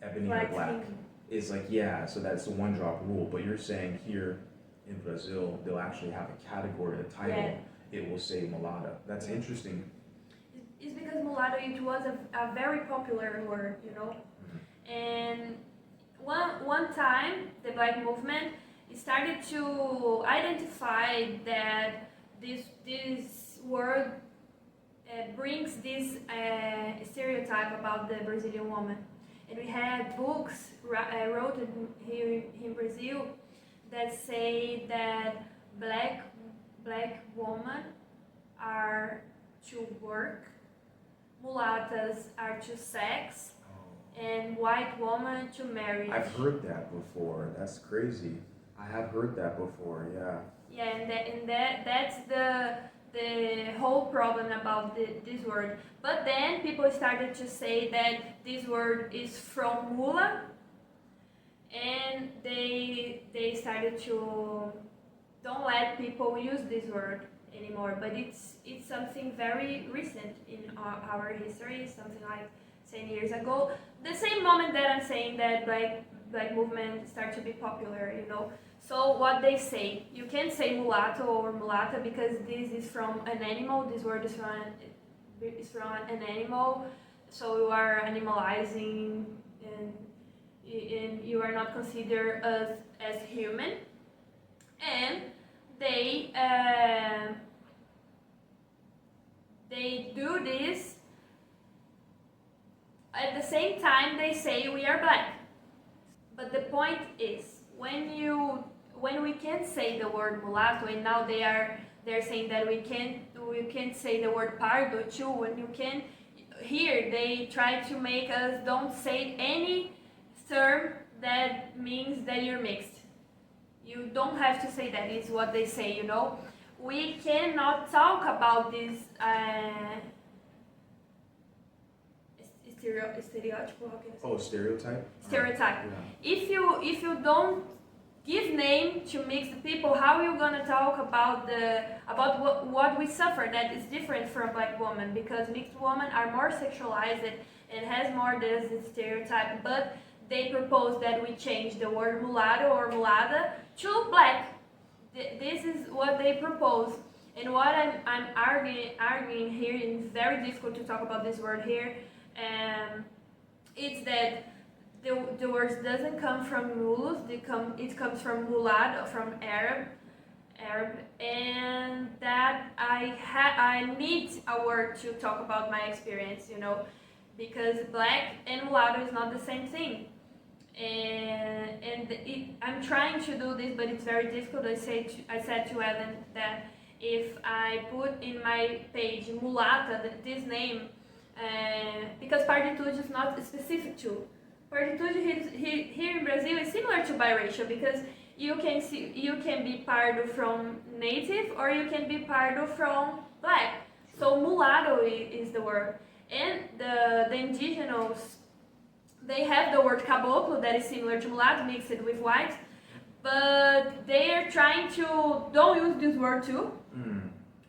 Speaker 3: Ebony or black. It's like, yeah, so that's the one-drop rule. But you're saying here in Brazil, they'll actually have a category, a title, yeah. It will say mulatta. That's interesting.
Speaker 2: It's because mulatto, it was a very popular word, you know. Mm-hmm. And one time, the Black movement started to identify that this word brings this stereotype about the Brazilian woman. And we had books wrote here in Brazil that say that black women are to work, mulattas are to sex, and white woman to marriage.
Speaker 3: I've heard that before. That's crazy. I have heard that before. Yeah.
Speaker 2: Yeah, and that's the whole problem about this word. But then people started to say that this word is from mula, and they started to don't let people use this word anymore. But it's something very recent in our history, something like 10 years ago. The same moment that I'm saying that black movement started to be popular, you know. So what they say, you can't say mulatto or mulatta because this is from an animal. This word is from an animal. So you are animalizing, and you are not considered as human. And they do this. At the same time, they say we are black. But the point is, when we can't say the word mulatto, and now they're saying that we can't say the word pardo too. When you can, here they try to make us don't say any term that means that you're mixed. You don't have to say that. Is what they say. You know, we cannot talk about this.
Speaker 3: Stereotype?
Speaker 2: Stereotype. Yeah. If you don't give name to mixed people, how are you gonna talk about what we suffer that is different from black women? Because mixed women are more sexualized, and has more than the stereotype, but they propose that we change the word mulatto or mulatta to black. This is what they propose. And what I'm arguing here, and it's very difficult to talk about this word here, it's that the word doesn't come from mulus, it comes from mulatto, from Arab, and that I need a word to talk about my experience, you know, because black and mulatto is not the same thing. And I'm trying to do this, but it's very difficult. I said to Ellen that if I put in my page mulatta, this name, because Parditude is not specific to. Parditude here in Brazil is similar to biracial, because you can be Pardo from native or you can be Pardo from black. So mulatto is the word. And the indigenous, they have the word caboclo that is similar to mulatto, mixed with white, but they are trying to don't use this word too.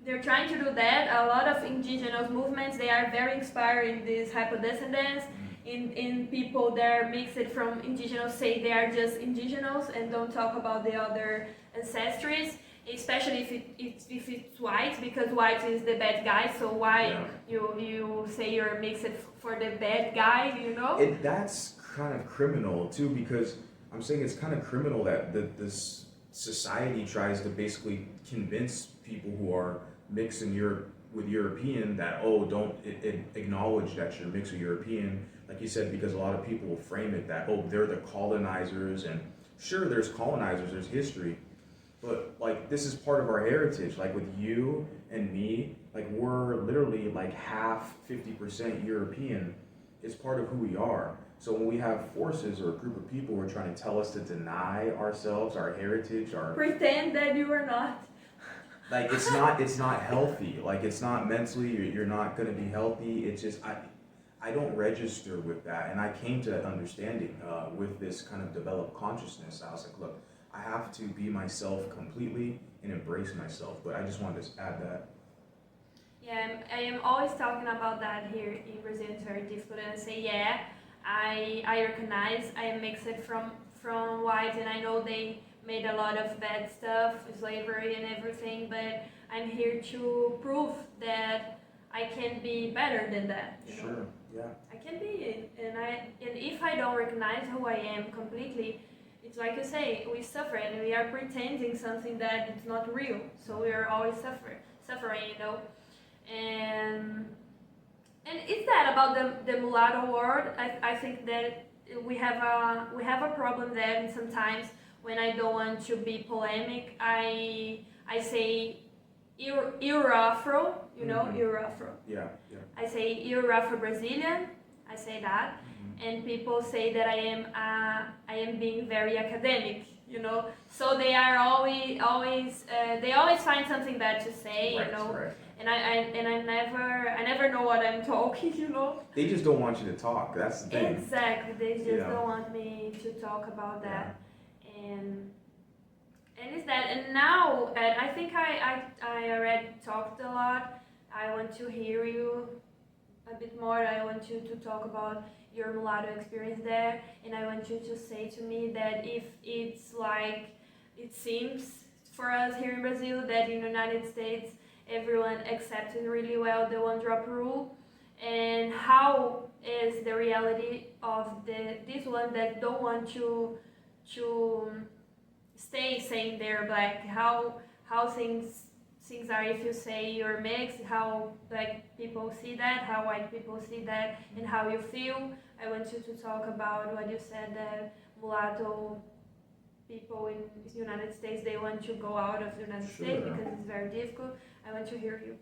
Speaker 2: They're trying to do that. A lot of indigenous movements, they are very inspired in this Hipodescendência, in people that are mixed from indigenous, say they are just indigenous and don't talk about the other ancestries, especially if it's white, because white is the bad guy, so why you say you're mixed for the bad guy, you know?
Speaker 3: That's kind of criminal too, because I'm saying it's kind of criminal that this society tries to basically convince people who are mixed with European that, oh, don't acknowledge that you're mixed with European, like you said, because a lot of people will frame it that, oh, they're the colonizers, and sure, there's colonizers, there's history, but like this is part of our heritage. Like with you and me, like we're literally like half, 50% European. It's part of who we are. So when we have forces or a group of people who are trying to tell us to deny ourselves, our heritage,
Speaker 2: pretend that you are not.
Speaker 3: Like it's not healthy. Like it's not mentally, you're not going to be healthy. It's just I don't register with that, and I came to that understanding with this kind of developed consciousness. I was like, look, I have to be myself completely and embrace myself. But I just wanted to add that.
Speaker 2: Yeah, I am always talking about that here in Brazil. It's very difficult, and I say, yeah, I recognize I am mixed from white, and I know they made a lot of bad stuff, slavery and everything, but I'm here to prove that I can be better than that. You know?
Speaker 3: Yeah.
Speaker 2: I can be, and if I don't recognize who I am completely, it's like you say, we suffer and we are pretending something that it's not real. So we are always suffering, you know. And it's that about the mulatto word. I think that we have a problem there, and sometimes when I don't want to be polemic, I say Euro-Afro, you know, Euro-Afro.
Speaker 3: Yeah.
Speaker 2: I say Euro-Afro-Brazilian, I say that, and people say that I am being very academic, you know. So they are always find something bad to say,
Speaker 3: Right,
Speaker 2: you know.
Speaker 3: right.
Speaker 2: And I never know what I'm talking, you know.
Speaker 3: They just don't want you to talk. That's the thing.
Speaker 2: Exactly, they just don't want me to talk about that. And it's that, and now, and I think I already talked a lot. I want to hear you a bit more. I want you to talk about your mulatto experience there, and I want you to say to me that if it's like it seems for us here in Brazil, that in the United States everyone accepted really well the one-drop rule, and how is the reality of this one that don't want to stay saying they're black, how things are if you say you're mixed, how black people see that, how white people see that, and how you feel. I want you to talk about what you said, that mulatto people in the United States, they want to go out of the United States because it's very difficult. I want to hear you.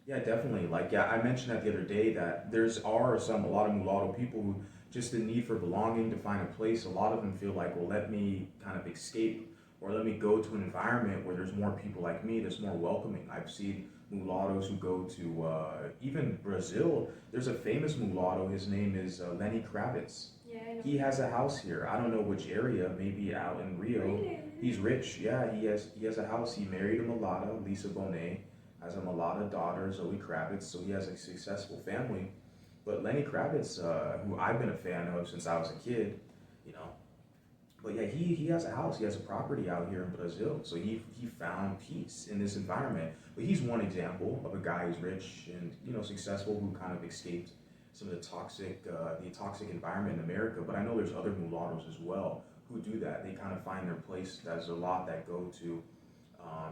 Speaker 3: Yeah, definitely. I mentioned that the other day that a lot of mulatto people who just the need for belonging, to find a place. A lot of them feel like, well, let me kind of escape, or let me go to an environment where there's more people like me, that's more welcoming. I've seen mulattoes who go to even Brazil. There's a famous mulatto, his name is Lenny Kravitz.
Speaker 2: Yeah, I know.
Speaker 3: He has a house here. I don't know which area, maybe out in Rio.
Speaker 2: Really?
Speaker 3: He's rich, yeah, he has a house. He married a mulatta, Lisa Bonet, has a mulatta daughter, Zoe Kravitz, so he has a successful family. But Lenny Kravitz, who I've been a fan of since I was a kid, you know, but yeah, he has a house, he has a property out here in Brazil. So he found peace in this environment. But he's one example of a guy who's rich and, you know, successful, who kind of escaped some of the toxic environment in America. But I know there's other mulattoes as well who do that. They kind of find their place. There's a lot that go to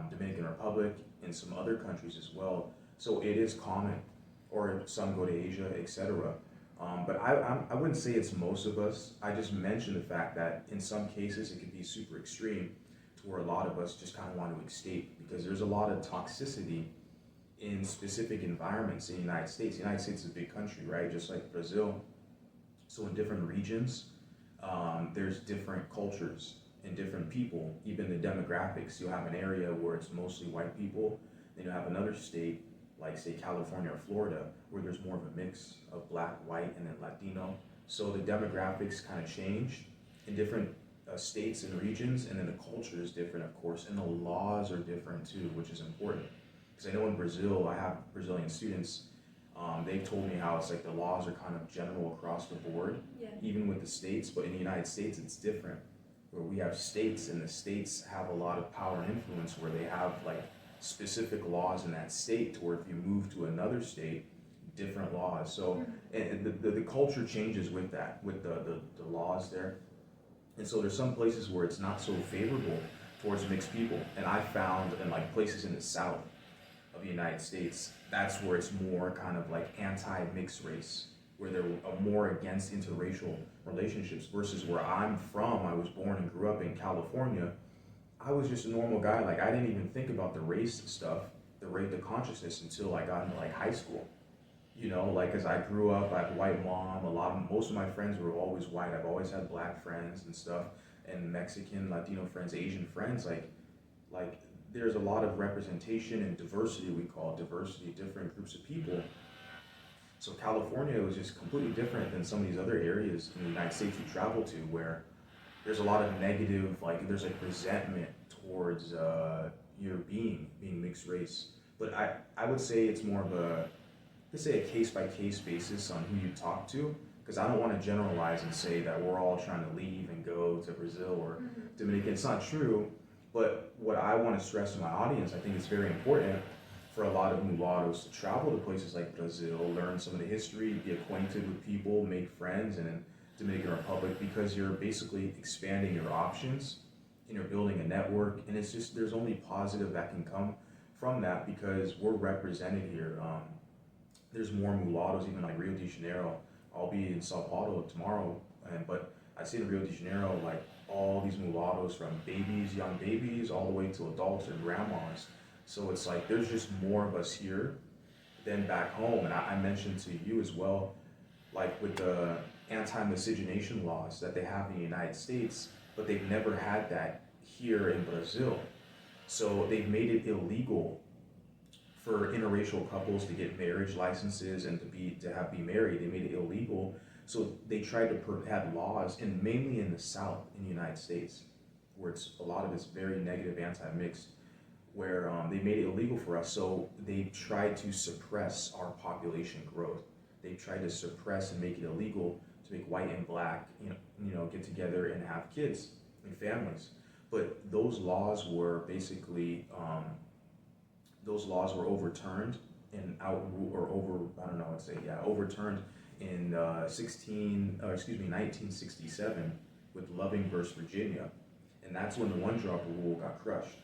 Speaker 3: Dominican Republic and some other countries as well. So it is common, or some go to Asia, etc. But I wouldn't say it's most of us. I just mentioned the fact that in some cases it could be super extreme to where a lot of us just kind of want to escape, because there's a lot of toxicity in specific environments in the United States. The United States is a big country, right? Just like Brazil. So in different regions, there's different cultures and different people, even the demographics. You'll have an area where it's mostly white people, then you'll have another state, like say California or Florida, where there's more of a mix of black, white, and then Latino. So the demographics kind of change in different states and regions, and then the culture is different, of course, and the laws are different too, which is important. Because I know in Brazil, I have Brazilian students, they've told me how it's like the laws are kind of general across the board, even with the states, but in the United States it's different, where we have states, and the states have a lot of power and influence, where they have like specific laws in that state, to where if you move to another state, different laws. So and the culture changes with that, with the laws there. And so there's some places where it's not so favorable towards mixed people. And I found in like places in the South of the United States, that's where it's more kind of like anti-mixed race, where they're more against interracial relationships, versus where I'm from. I was born and grew up in California. I was just a normal guy. Like I didn't even think about the race stuff, the consciousness, until I got into like high school. You know, like as I grew up, I have a white mom. Most of my friends were always white. I've always had black friends and stuff, and Mexican, Latino friends, Asian friends. Like there's a lot of representation and diversity. We call it diversity, different groups of people. So California was just completely different than some of these other areas in the United States we travel to, where there's a lot of negative, like there's like resentment towards your being mixed race. But I would say it's more of a case-by-case basis on who you talk to, because I don't want to generalize and say that we're all trying to leave and go to Brazil or Dominican. It's not true, but what I want to stress to my audience, I think it's very important for a lot of mulattoes to travel to places like Brazil, learn some of the history, be acquainted with people, make friends, and in Dominican Republic, because you're basically expanding your options and you're building a network, and it's just, there's only positive that can come from that, because we're represented here. There's more mulattoes, even like Rio de Janeiro. I'll be in Sao Paulo tomorrow, but I see in Rio de Janeiro, like all these mulattoes, from babies, young babies, all the way to adults and grandmas. So it's like there's just more of us here than back home. And I mentioned to you as well, like with the anti-miscegenation laws that they have in the United States, but they've never had that here in Brazil. So they've made it illegal for interracial couples to get marriage licenses and to be married. They made it illegal. So they tried to have laws, and mainly in the South in the United States, where a lot of it's very negative, anti-mixed, where they made it illegal for us. So they tried to suppress our population growth. They tried to suppress and make it illegal to make white and black, get together and have kids and families. But those laws were basically overturned and overturned in 1967 with Loving versus Virginia, and that's when the one-drop rule got crushed.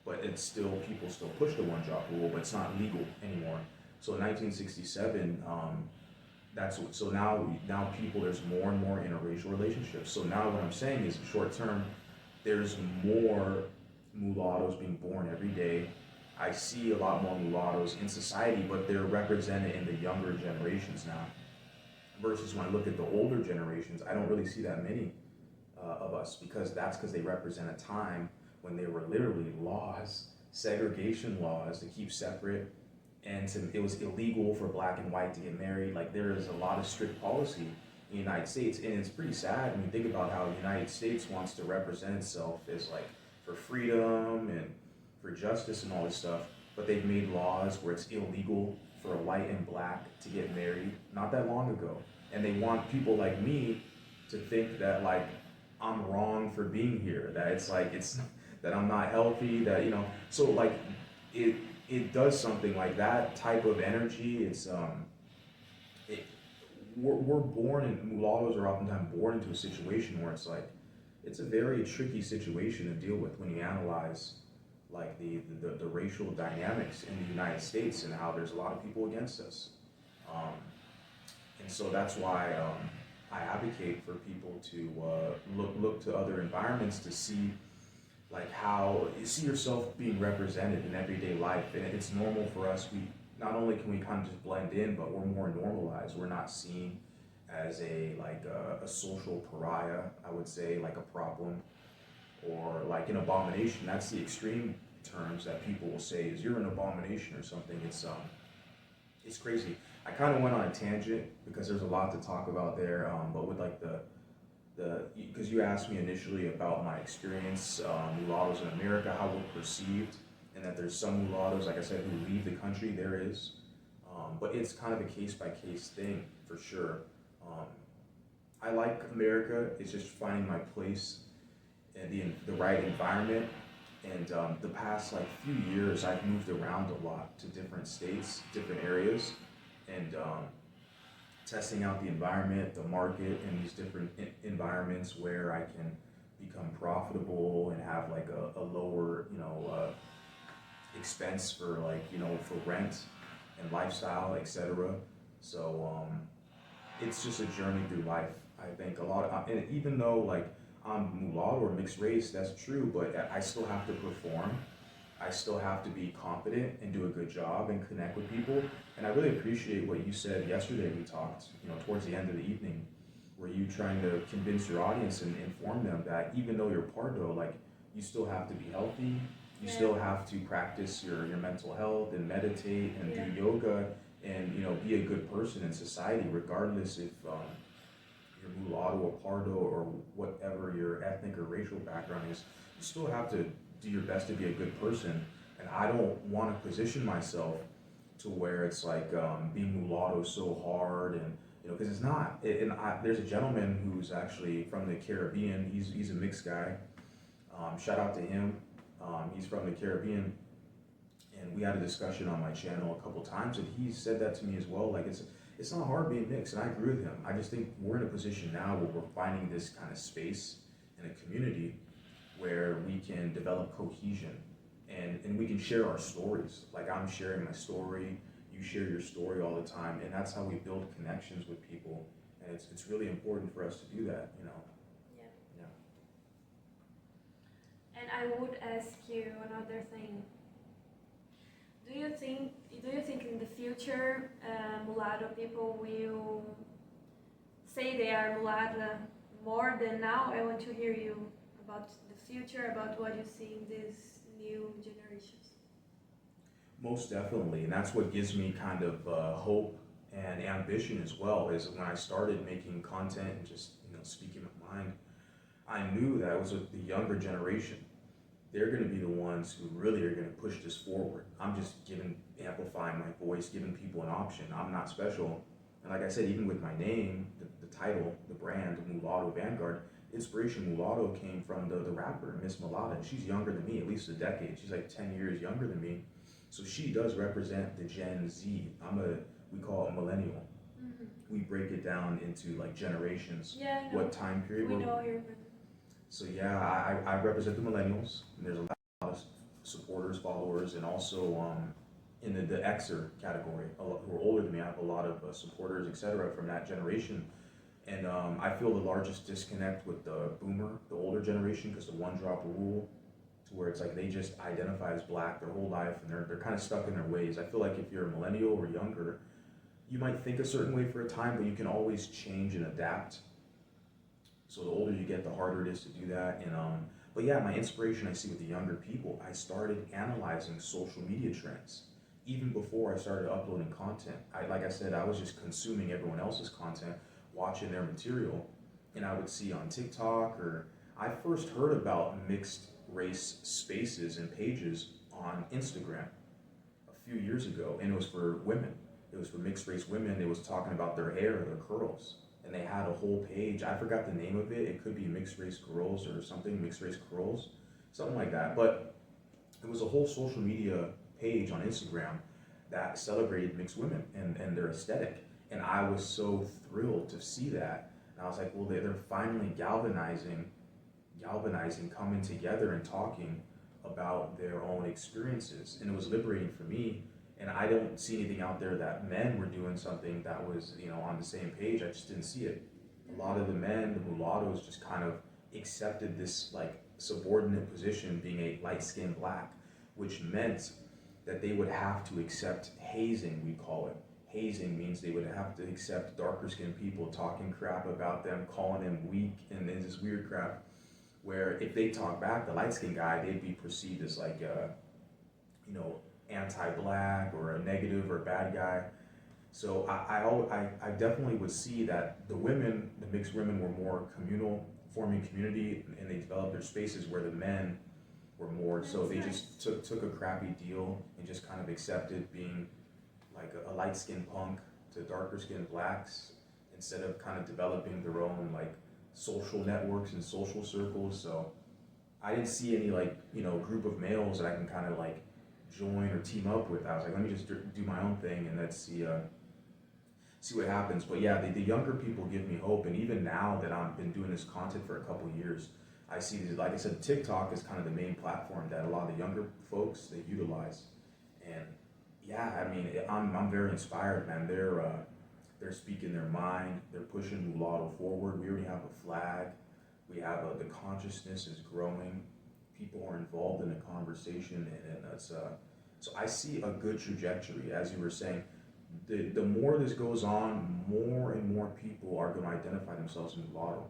Speaker 3: But people still push the one-drop rule, but it's not legal anymore. So in 1967, now there's more and more interracial relationships. So now what I'm saying is, short term, there's more mulattoes being born every day. I see a lot more mulattoes in society, but they're represented in the younger generations now. Versus when I look at the older generations, I don't really see that many of us, because they represent a time when there were literally laws, segregation laws to keep separate, and it was illegal for black and white to get married. Like, there is a lot of strict policy in the United States, and it's pretty sad when you think about how the United States wants to represent itself as like for freedom and for justice and all this stuff, but they've made laws where it's illegal for a white and black to get married not that long ago. And they want people like me to think that like I'm wrong for being here, that it's like that I'm not healthy, that so like it does something like that type of energy. We're born, and mulattoes are oftentimes born into a situation where it's like it's a very tricky situation to deal with when you analyze like the racial dynamics in the United States and how there's a lot of people against us. And so that's why I advocate for people to look to other environments to see like how you see yourself being represented in everyday life. And it's normal for us. We not only can we kind of just blend in, but we're more normalized. We're not seen as a social pariah, I would say, like a problem or like an abomination. That's the extreme terms that people will say is you're an abomination or something. It's crazy. I kind of went on a tangent because there's a lot to talk about there, but with like because you asked me initially about my experience, mulattoes in America, how we're perceived, and that there's some mulattoes, like I said, who leave the country. There is, but it's kind of a case-by-case thing for sure. I like America. It's just finding my place in the right environment. And the past like few years, I've moved around a lot to different states, different areas, and testing out the environment, the market, and these different environments where I can become profitable and have like a lower, expense for like, for rent and lifestyle, etc. So it's just a journey through life. I think a lot of, and even though like I'm mulatto or mixed race, that's true, but I still have to perform. I still have to be confident and do a good job and connect with people. And I really appreciate what you said yesterday. We talked, towards the end of the evening, where you trying to convince your audience and inform them that even though you're Pardo, like you still have to be healthy. You still have to practice your mental health and meditate and do yoga and be a good person in society, regardless if you're mulatto or Pardo or whatever your ethnic or racial background is. You still have to do your best to be a good person. And I don't want to position myself to where it's like being mulatto is so hard, and because it's not. There's a gentleman who's actually from the Caribbean. He's a mixed guy. Shout out to him. He's from the Caribbean, and we had a discussion on my channel a couple times, and he said that to me as well. Like it's not hard being mixed, and I agree with him. I just think we're in a position now where we're finding this kind of space in a community where we can develop cohesion and we can share our stories. Like I'm sharing my story, you share your story all the time, and that's how we build connections with people. And it's really important for us to do that,
Speaker 2: Yeah.
Speaker 3: Yeah.
Speaker 2: And I would ask you another thing. Do you think in the future mulatto people will say they are mulatto more than now? I want to hear you about the future, about what you see in these new generations.
Speaker 3: Most definitely, and that's what gives me kind of hope and ambition as well. Is when I started making content and just speaking my mind, I knew that it was with the younger generation. They're going to be the ones who really are going to push this forward. I'm just amplifying my voice, giving people an option. I'm not special. And like I said, even with my name, the title, the brand, Mulatto Vanguard, inspiration Mulatto came from the rapper, Miss Mulatto. She's younger than me, at least a decade. She's like 10 years younger than me. So she does represent the Gen Z. We call it millennial. Mm-hmm. We break it down into like generations.
Speaker 2: Yeah, I know.
Speaker 3: What time period
Speaker 2: we know here.
Speaker 3: So yeah, I represent the millennials, and there's a lot of supporters, followers, and also in the Xer category, who are older than me. I have a lot of supporters, etc., from that generation. And I feel the largest disconnect with the boomer, the older generation, because the one-drop rule, to where it's like they just identify as black their whole life, and they're kind of stuck in their ways. I feel like if you're a millennial or younger, you might think a certain way for a time, but you can always change and adapt. So the older you get, the harder it is to do that. And but yeah, my inspiration I see with the younger people, I started analyzing social media trends. Even before I started uploading content, like I said, I was just consuming everyone else's content, watching their material, and I would see on TikTok, or I first heard about mixed race spaces and pages on Instagram a few years ago, and it was for women. it was for mixed race women. It was talking about their hair, their curls. And they had a whole page. I forgot the name of it. It could be mixed race girls or something, mixed race curls, something like that. But it was a whole social media page on Instagram that celebrated mixed women and their aesthetic. And I was so thrilled to see that. And I was like, well, they're finally galvanizing, coming together and talking about their own experiences. And it was liberating for me. And I don't see anything out there that men were doing something that was, on the same page. I just didn't see it. A lot of the men, the mulattoes, just kind of accepted this like subordinate position, being a light-skinned black, which meant that they would have to accept hazing, we call it. Hazing means they would have to accept darker-skinned people talking crap about them, calling them weak, and this weird crap, where if they talk back, the light-skinned guy, they'd be perceived as like, anti-black or a negative or a bad guy. So I definitely would see that the women, the mixed women, were more communal, forming community, and they developed their spaces, where the men were more, so they just took a crappy deal and just kind of accepted being like a light-skinned punk to darker-skinned blacks, instead of kind of developing their own like social networks and social circles. So I didn't see any like, group of males that I can kind of like join or team up with. I was like, let me just do my own thing and let's see what happens. But yeah, the younger people give me hope. And even now that I've been doing this content for a couple of years, I see these, like I said, TikTok is kind of the main platform that a lot of the younger folks, they utilize. And yeah, I mean, I'm very inspired, man. They're speaking their mind. They're pushing mulatto forward. We already have a flag. We have the consciousness is growing. People are involved in the conversation, and that's so I see a good trajectory. As you were saying, the more this goes on, more and more people are going to identify themselves in mulatto.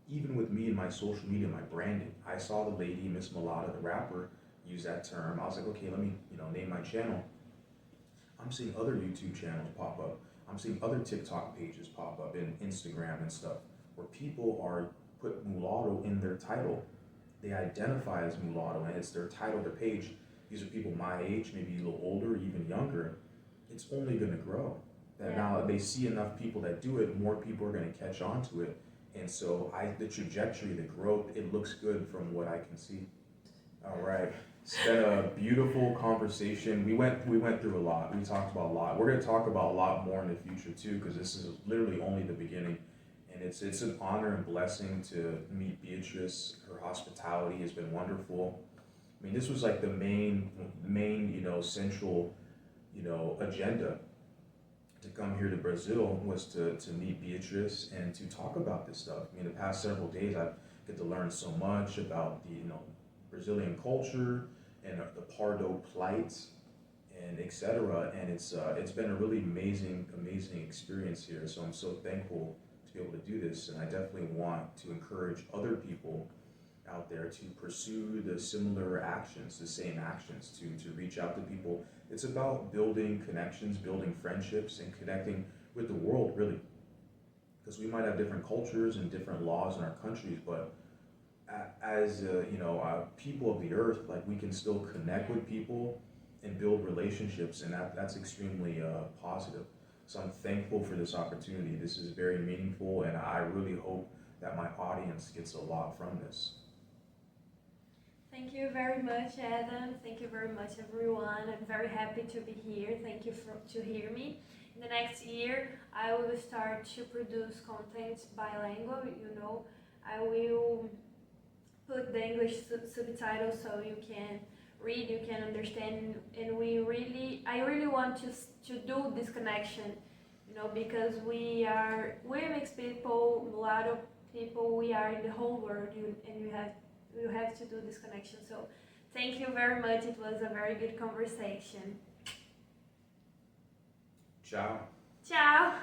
Speaker 3: Even with me and my social media, my branding, I saw the lady, Miss Mulatto, the rapper, use that term. I was like, okay, let me name my channel. I'm seeing other YouTube channels pop up. I'm seeing other TikTok pages pop up, and Instagram and stuff, where people are put mulatto in their title. They identify as mulatto, and it's their title, their page. These are people my age, maybe a little older, even younger. It's only going to grow. That now they see enough people that do it, more people are going to catch on to it. And so the trajectory, the growth, it looks good from what I can see. All right. It's been a beautiful conversation. We went through a lot. We talked about a lot. We're going to talk about a lot more in the future too, because this is literally only the beginning. And it's an honor and blessing to meet Beatriz. Her hospitality has been wonderful. I mean, this was like the main central, agenda to come here to Brazil, was to meet Beatriz and to talk about this stuff. I mean, the past several days I get to learn so much about the Brazilian culture and the Pardo plight and etc. And it's been a really amazing experience here. So I'm so thankful to be able to do this, and I definitely want to encourage other people out there to pursue the similar actions, the same actions, to reach out to people. It's about building connections, building friendships, and connecting with the world, really. Because we might have different cultures and different laws in our countries, but as people of the earth, like, we can still connect with people and build relationships, and that's extremely positive. So I'm thankful for this opportunity. This is very meaningful, and I really hope that my audience gets a lot from this.
Speaker 2: Thank you very much, Adam. Thank you very much, everyone. I'm very happy to be here. Thank you to hear me. In the next year, I will start to produce content bilingual. I will put the English subtitles so you can read, you can understand, and I really want to do this connection, because we're mixed people, mulatto people, we are in the whole world, and you have to do this connection. So thank you very much. It was a very good conversation.
Speaker 3: Ciao.
Speaker 2: Ciao.